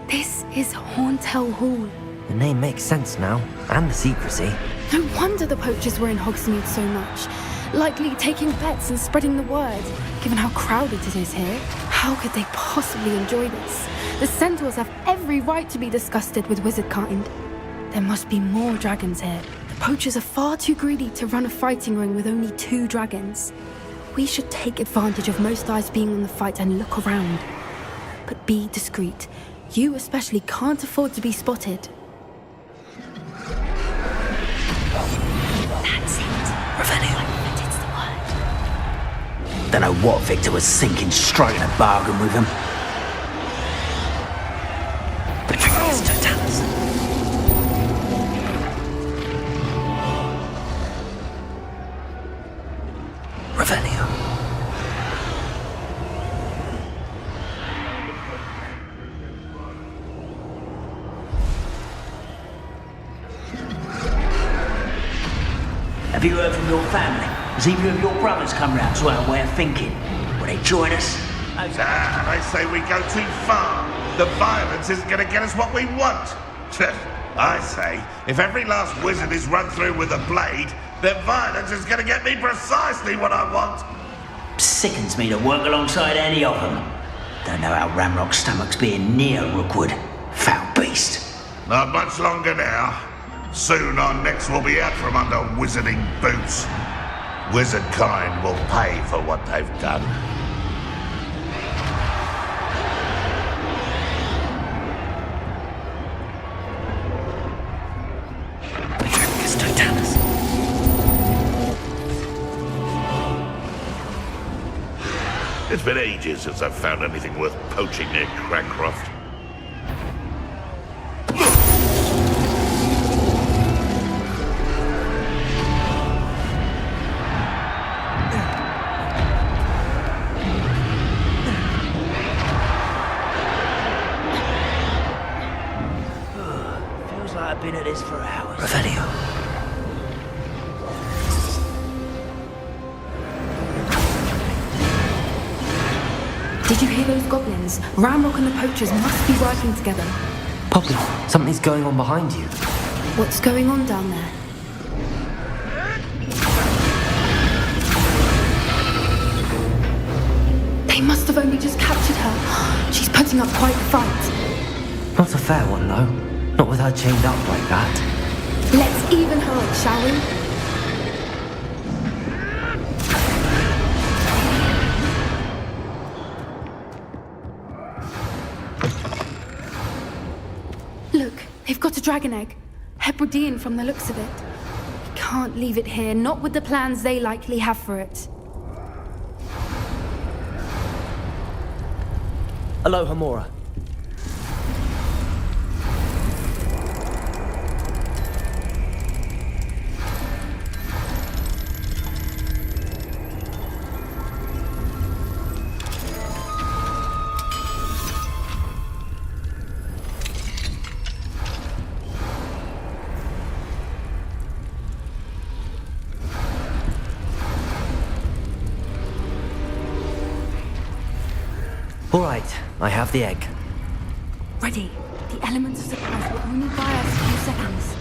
This is Hauntel Hall. The name makes sense now, and the secrecy. No wonder the poachers were in Hogsmeade so much. Likely taking bets and spreading the word, given how crowded it is here. How could they possibly enjoy this? The centaurs have every right to be disgusted with wizard kind. There must be more dragons here. The poachers are far too greedy to run a fighting ring with only 2 dragons. We should take advantage of most eyes being on the fight and look around. But be discreet. You especially can't afford to be spotted. That's it. Revelio. It's the word. Don't know what Victor was thinking, striking a bargain with him. It's totalis. Have you heard from your family? Has either of your brothers come round to our way of thinking? Will they join us? I say we go too far. The violence isn't going to get us what we want. I say, if every last wizard is run through with a blade, then violence is going to get me precisely what I want. Sickens me to work alongside any of them. Don't know how Ramrock's stomach's being near Rookwood. Foul beast. Not much longer now. Soon our necks will be out from under wizarding boots. Wizard kind will pay for what they've done. It's been ages since I've found anything worth poaching near Crancroft. Feels like I've been at this for hours. Revelio. Did you hear those goblins? Ramrock and the poachers must be working together. Poppy, something's going on behind you. What's going on down there? They must have only just captured her. She's putting up quite the fight. Not a fair one, though. Not with her chained up like that. Let's even her up, shall we? Look, they've got a dragon egg. Hebridean from the looks of it. We can't leave it here, not with the plans they likely have for it. Aloha, Mora. All right, I have the egg. Ready. The elements of surprise will only buy us a few seconds.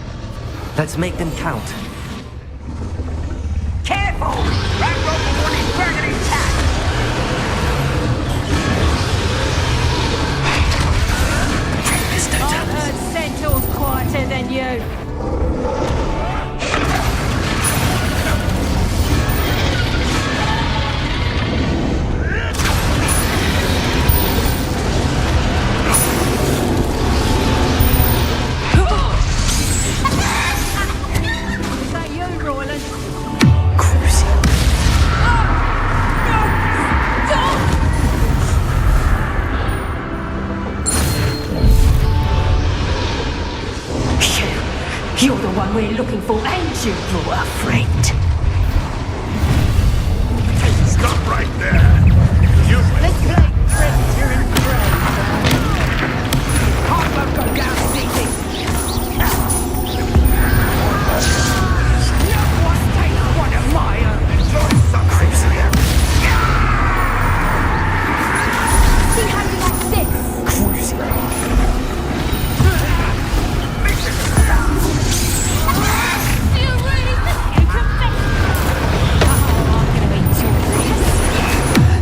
Let's make them count. Careful! Ramrock wanted dragon attack! I've heard centaurs quieter than you. Is that you, Roland? You're the one we're looking for, ain't you, poor friend? Stop right there! Let's play Predator and Prey. I won't go down easy. No one take one of my own. See how you like this? You really think you can make... Oh, I'm gonna eat your face.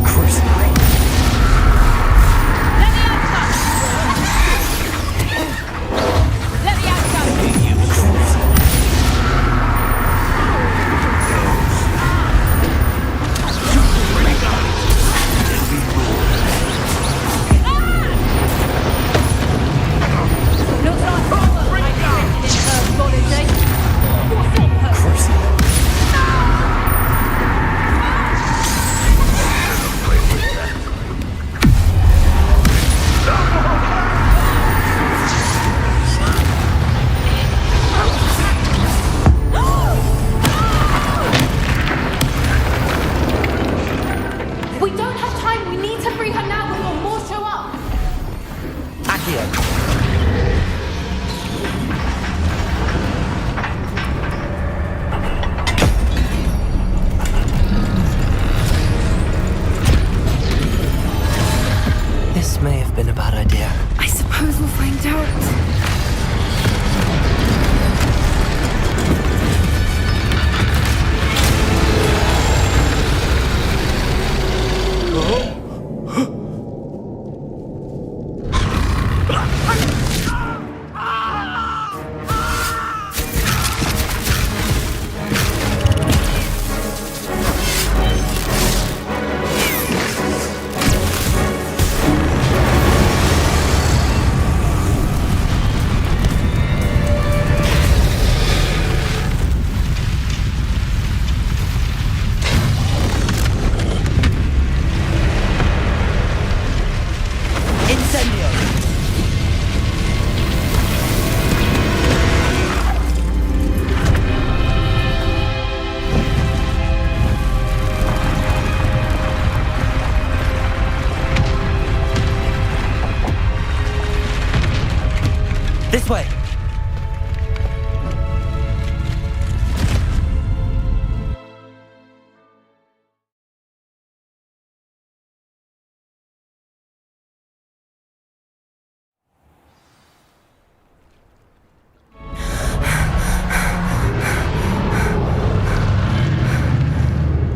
This way!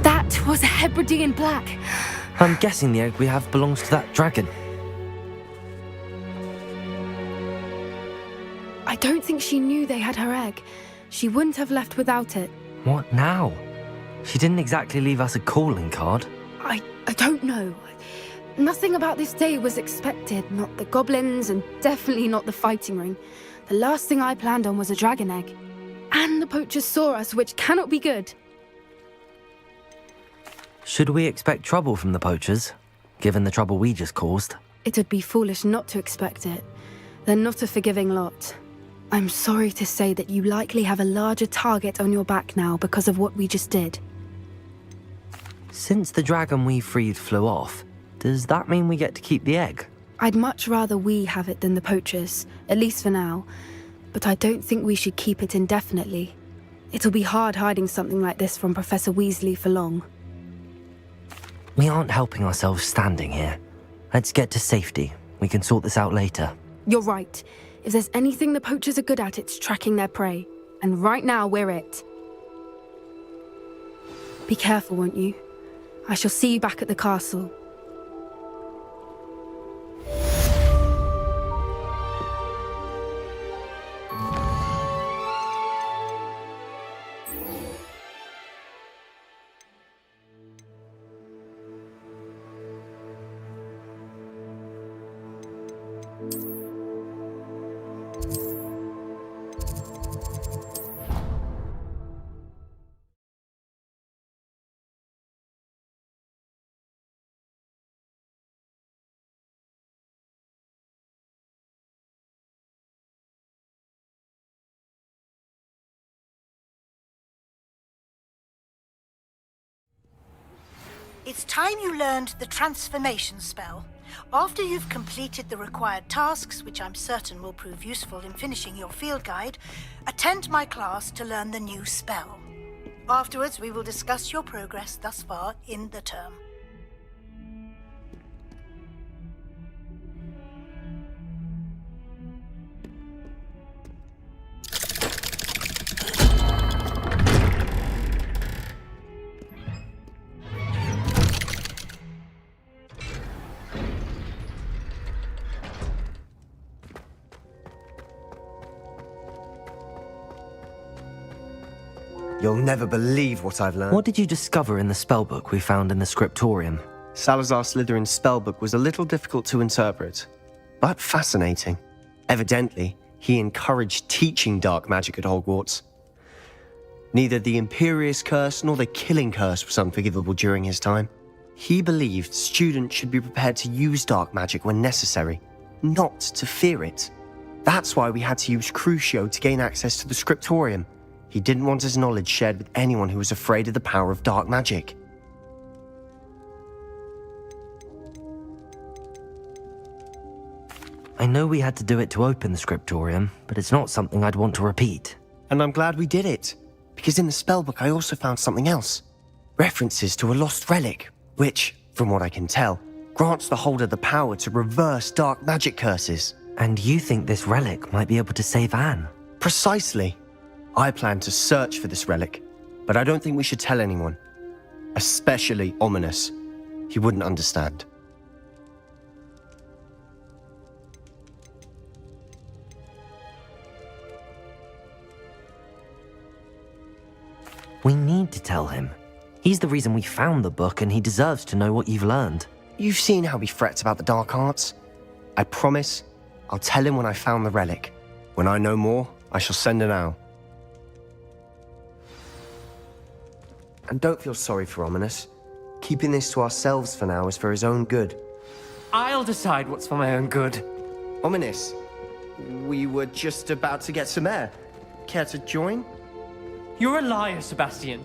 That was a Hebridean black. I'm guessing the egg we have belongs to that dragon. I don't think she knew they had her egg. She wouldn't have left without it. What now? She didn't exactly leave us a calling card. I don't know. Nothing about this day was expected. Not the goblins, and definitely not the fighting ring. The last thing I planned on was a dragon egg. And the poachers saw us, which cannot be good. Should we expect trouble from the poachers, given the trouble we just caused? It would be foolish not to expect it. They're not a forgiving lot. I'm sorry to say that you likely have a larger target on your back now because of what we just did. Since the dragon we freed flew off, does that mean we get to keep the egg? I'd much rather we have it than the poachers, at least for now. But I don't think we should keep it indefinitely. It'll be hard hiding something like this from Professor Weasley for long. We aren't helping ourselves standing here. Let's get to safety. We can sort this out later. You're right. If there's anything the poachers are good at, it's tracking their prey. And right now, we're it. Be careful, won't you? I shall see you back at the castle. It's time you learned the transformation spell. After you've completed the required tasks, which I'm certain will prove useful in finishing your field guide, attend my class to learn the new spell. Afterwards, we will discuss your progress thus far in the term. You'll never believe what I've learned. What did you discover in the spellbook we found in the scriptorium? Salazar Slytherin's spellbook was a little difficult to interpret, but fascinating. Evidently, he encouraged teaching dark magic at Hogwarts. Neither the Imperious Curse nor the Killing Curse was unforgivable during his time. He believed students should be prepared to use dark magic when necessary, not to fear it. That's why we had to use Crucio to gain access to the scriptorium. He didn't want his knowledge shared with anyone who was afraid of the power of dark magic. I know we had to do it to open the scriptorium, but it's not something I'd want to repeat. And I'm glad we did it, because in the spellbook I also found something else. References to a lost relic, which, from what I can tell, grants the holder the power to reverse dark magic curses. And you think this relic might be able to save Anne? Precisely. I plan to search for this relic, but I don't think we should tell anyone. Especially Ominous. He wouldn't understand. We need to tell him. He's the reason we found the book, and he deserves to know what you've learned. You've seen how he frets about the dark arts. I promise I'll tell him when I found the relic. When I know more, I shall send an owl. And don't feel sorry for Ominous. Keeping this to ourselves for now is for his own good. I'll decide what's for my own good. Ominous, we were just about to get some air. Care to join? You're a liar, Sebastian.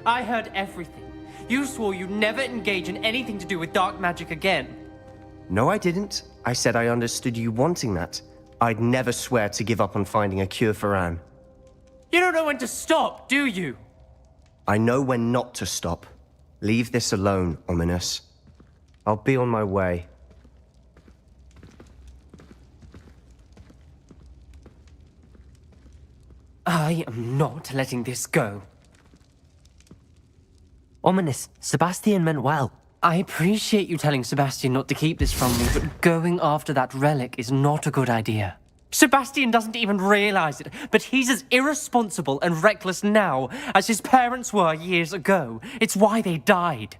I heard everything. You swore you'd never engage in anything to do with dark magic again. No, I didn't. I said I understood you wanting that, I'd never swear to give up on finding a cure for Anne. You don't know when to stop, do you? I know when not to stop. Leave this alone, Ominous. I'll be on my way. I am not letting this go. Ominous, Sebastian meant well. I appreciate you telling Sebastian not to keep this from me, but going after that relic is not a good idea. Sebastian doesn't even realize it, but he's as irresponsible and reckless now as his parents were years ago. It's why they died.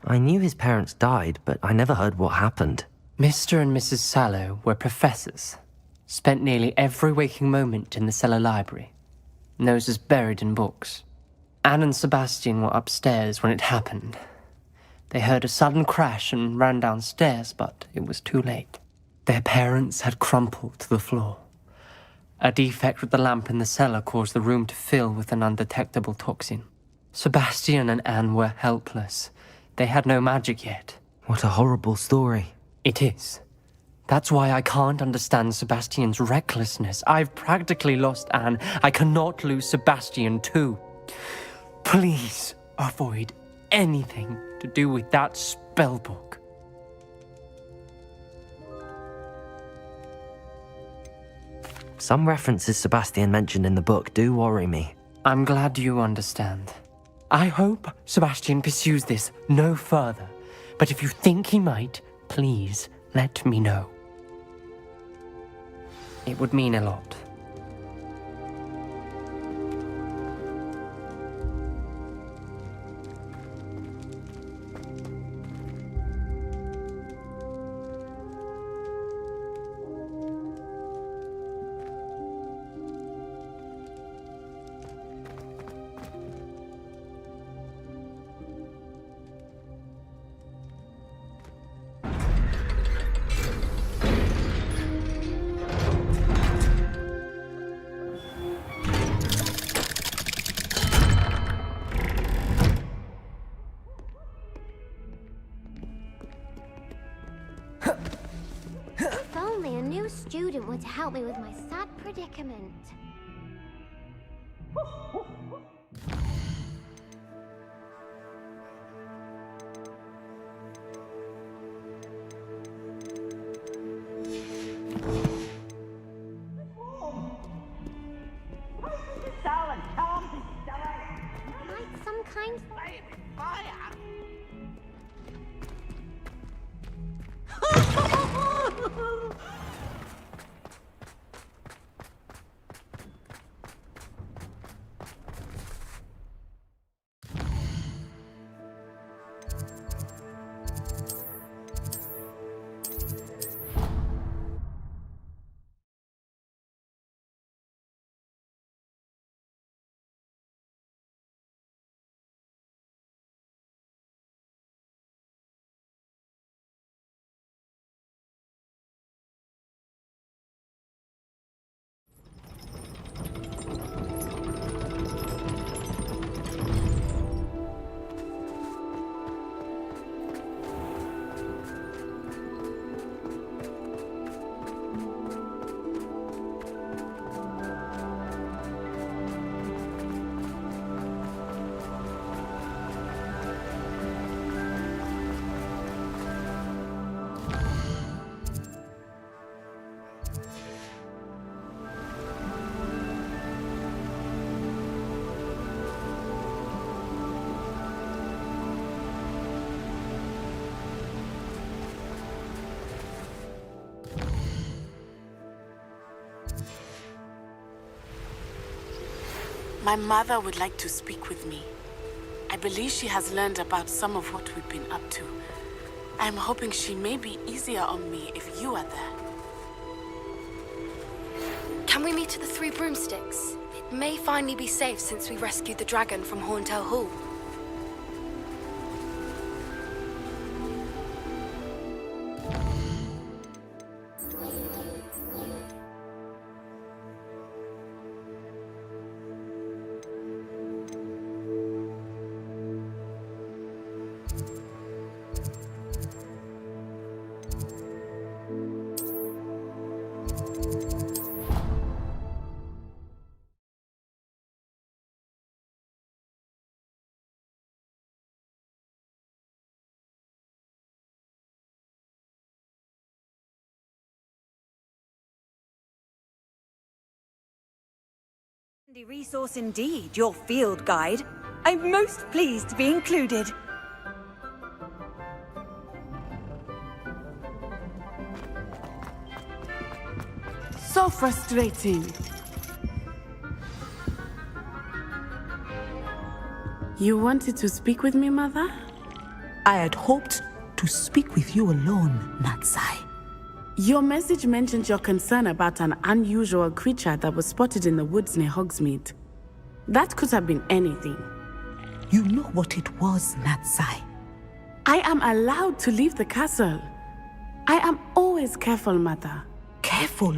I knew his parents died, but I never heard what happened. Mr. and Mrs. Sallow were professors. Spent nearly every waking moment in the cellar library. Noses buried in books. Anne and Sebastian were upstairs when it happened. They heard a sudden crash and ran downstairs, but it was too late. Their parents had crumpled to the floor. A defect with the lamp in the cellar caused the room to fill with an undetectable toxin. Sebastian and Anne were helpless. They had no magic yet. What a horrible story. It is. That's why I can't understand Sebastian's recklessness. I've practically lost Anne. I cannot lose Sebastian too. Please avoid anything to do with that spellbook. Some references Sebastian mentioned in the book do worry me. I'm glad you understand. I hope Sebastian pursues this no further. But if you think he might, please let me know. It would mean a lot. If only a new student would help me with my sad predicament. Like some kind My mother would like to speak with me. I believe she has learned about some of what we've been up to. I'm hoping she may be easier on me if you are there. Can we meet at the Three Broomsticks? It may finally be safe since we rescued the dragon from Horntail Hall. handy resource indeed, your field guide. I'm most pleased to be included. So frustrating. You wanted to speak with me, Mother? I had hoped to speak with you alone, Natsai. Your message mentioned your concern about an unusual creature that was spotted in the woods near Hogsmeade. That could have been anything. You know what it was, Natsai. I am allowed to leave the castle. I am always careful, Mother. Careful?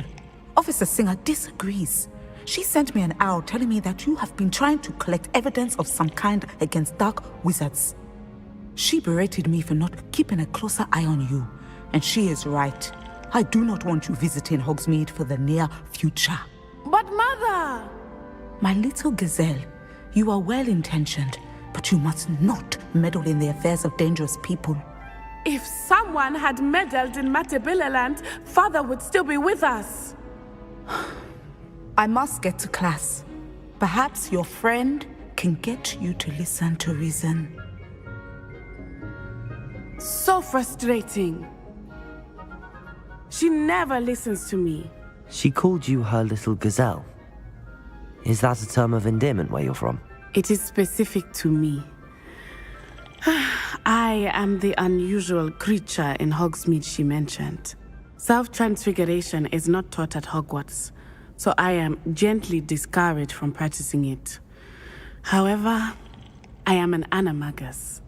Officer Singer disagrees. She sent me an owl telling me that you have been trying to collect evidence of some kind against dark wizards. She berated me for not keeping a closer eye on you, and she is right. I do not want you visiting Hogsmeade for the near future. But Mother! My little gazelle, you are well-intentioned, but you must not meddle in the affairs of dangerous people. If someone had meddled in Matabeleland, Father would still be with us. I must get to class. Perhaps your friend can get you to listen to reason. So frustrating. She never listens to me. She called you her little gazelle. Is that a term of endearment where you're from? It is specific to me. I am the unusual creature in Hogsmeade she mentioned. Self-transfiguration is not taught at Hogwarts, so I am gently discouraged from practicing it. However, I am an animagus,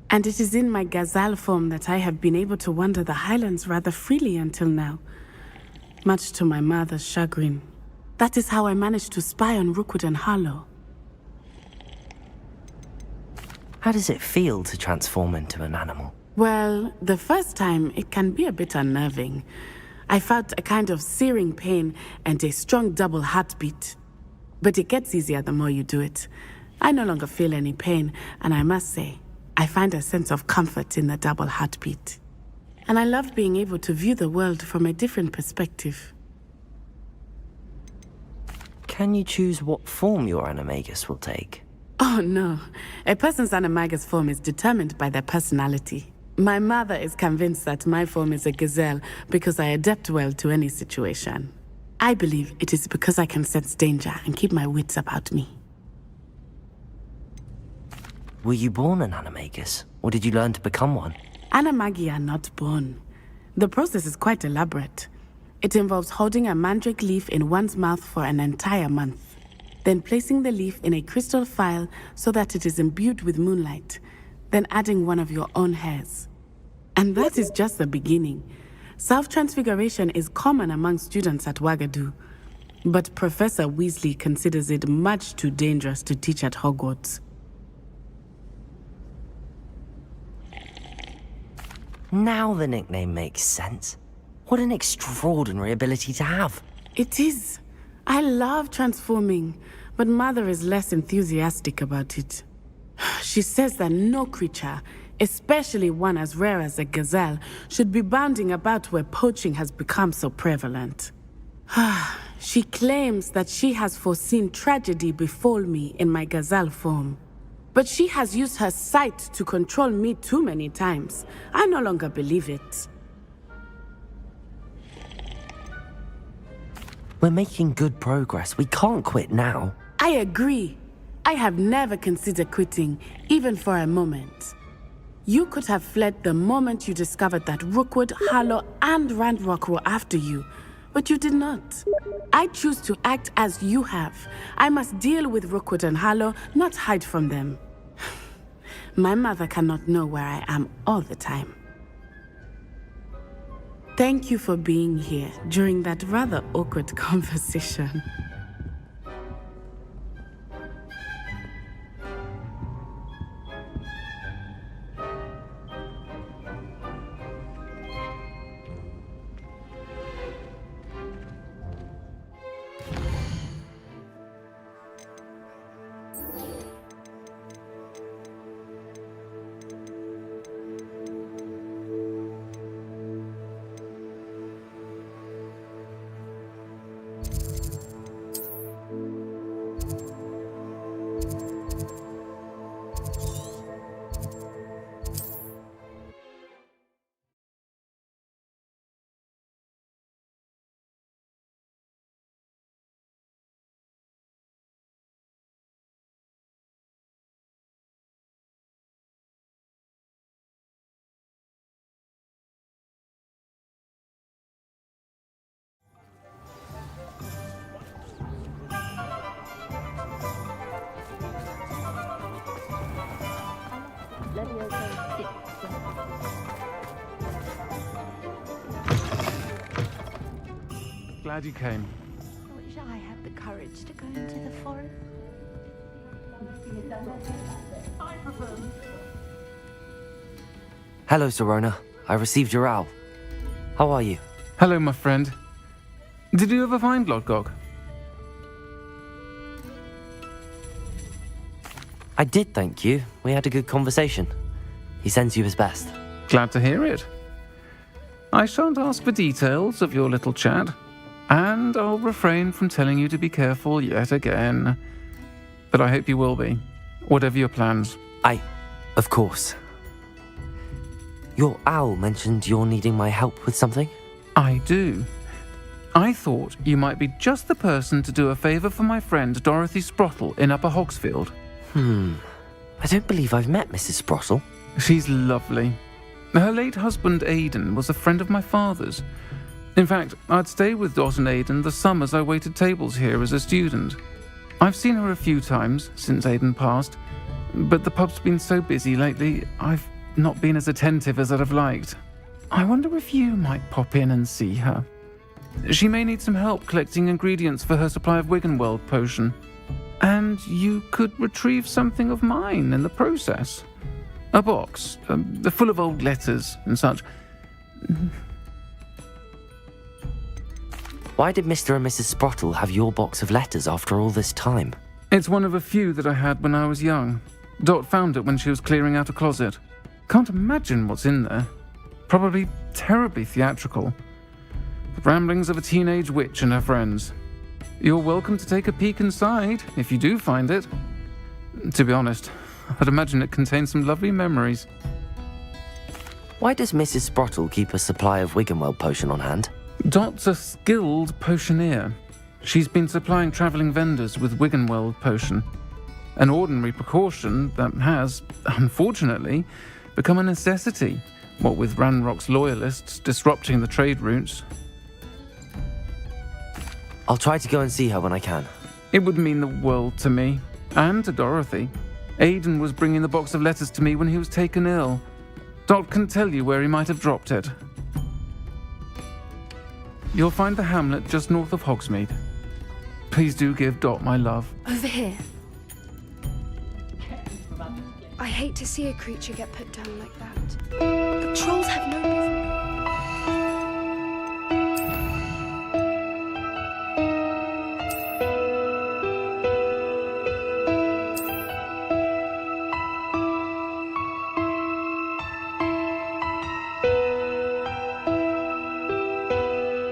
and it is in my gazelle form that I have been able to wander the Highlands rather freely until now, much to my mother's chagrin. That is how I managed to spy on Rookwood and Harlow. How does it feel to transform into an animal? Well, the first time, it can be a bit unnerving. I felt a kind of searing pain and a strong double heartbeat. But it gets easier the more you do it. I no longer feel any pain, and I must say, I find a sense of comfort in the double heartbeat. And I love being able to view the world from a different perspective. Can you choose what form your animagus will take? Oh no, a person's animagus form is determined by their personality. My mother is convinced that my form is a gazelle because I adapt well to any situation. I believe it is because I can sense danger and keep my wits about me. Were you born an animagus, or did you learn to become one? Animagi are not born. The process is quite elaborate. It involves holding a mandrake leaf in one's mouth for an entire month, then placing the leaf in a crystal phial so that it is imbued with moonlight, then adding one of your own hairs. And that is just the beginning. Self-transfiguration is common among students at Wagadu, but Professor Weasley considers it much too dangerous to teach at Hogwarts. Now the nickname makes sense. What an extraordinary ability to have. It is. I love transforming, but Mother is less enthusiastic about it. She says that no creature, especially one as rare as a gazelle, should be bounding about where poaching has become so prevalent. She claims that she has foreseen tragedy befall me in my gazelle form. But she has used her sight to control me too many times. I no longer believe it. We're making good progress. We can't quit now. I agree. I have never considered quitting, even for a moment. You could have fled the moment you discovered that Rookwood, Harlow, and Ranrock were after you, but you did not. I choose to act as you have. I must deal with Rookwood and Harlow, not hide from them. My mother cannot know where I am all the time. Thank you for being here during that rather awkward conversation. glad you came. I wish I had the courage to go into the forest. Hello, Serona. I received your owl. How are you? Hello, my friend. Did you ever find Lodgok? I did, thank you. We had a good conversation. He sends you his best. Glad to hear it. I shan't ask for details of your little chat, and I'll refrain from telling you to be careful yet again. But I hope you will be, whatever your plans. Of course. Your owl mentioned you're needing my help with something? I do. I thought you might be just the person to do a favour for my friend Dorothy Sprottle in Upper Hogsfield. I don't believe I've met Mrs. Sprottle. She's lovely. Her late husband Aidan was a friend of my father's. In fact, I'd stay with Dot and Aidan the summers I waited tables here as a student. I've seen her a few times since Aidan passed, but the pub's been so busy lately, I've not been as attentive as I'd have liked. I wonder if you might pop in and see her. She may need some help collecting ingredients for her supply of Wiggenweld potion. And you could retrieve something of mine in the process. A box, full of old letters and such. Why did Mr. and Mrs. Sprottle have your box of letters after all this time? It's one of a few that I had when I was young. Dot found it when she was clearing out a closet. Can't imagine what's in there. Probably terribly theatrical. The ramblings of a teenage witch and her friends. You're welcome to take a peek inside, if you do find it. To be honest, I'd imagine it contains some lovely memories. Why does Mrs. Sprottle keep a supply of Wiggenweld potion on hand? Dot's a skilled potioneer. She's been supplying travelling vendors with Wiggenweld potion. An ordinary precaution that has, unfortunately, become a necessity, what with Ranrock's loyalists disrupting the trade routes. I'll try to go and see her when I can. It would mean the world to me, and to Dorothy. Aidan was bringing the box of letters to me when he was taken ill. Dot can tell you where he might have dropped it. You'll find the hamlet just north of Hogsmeade. Please do give Dot my love. Over here. I hate to see a creature get put down like that. But trolls have no business.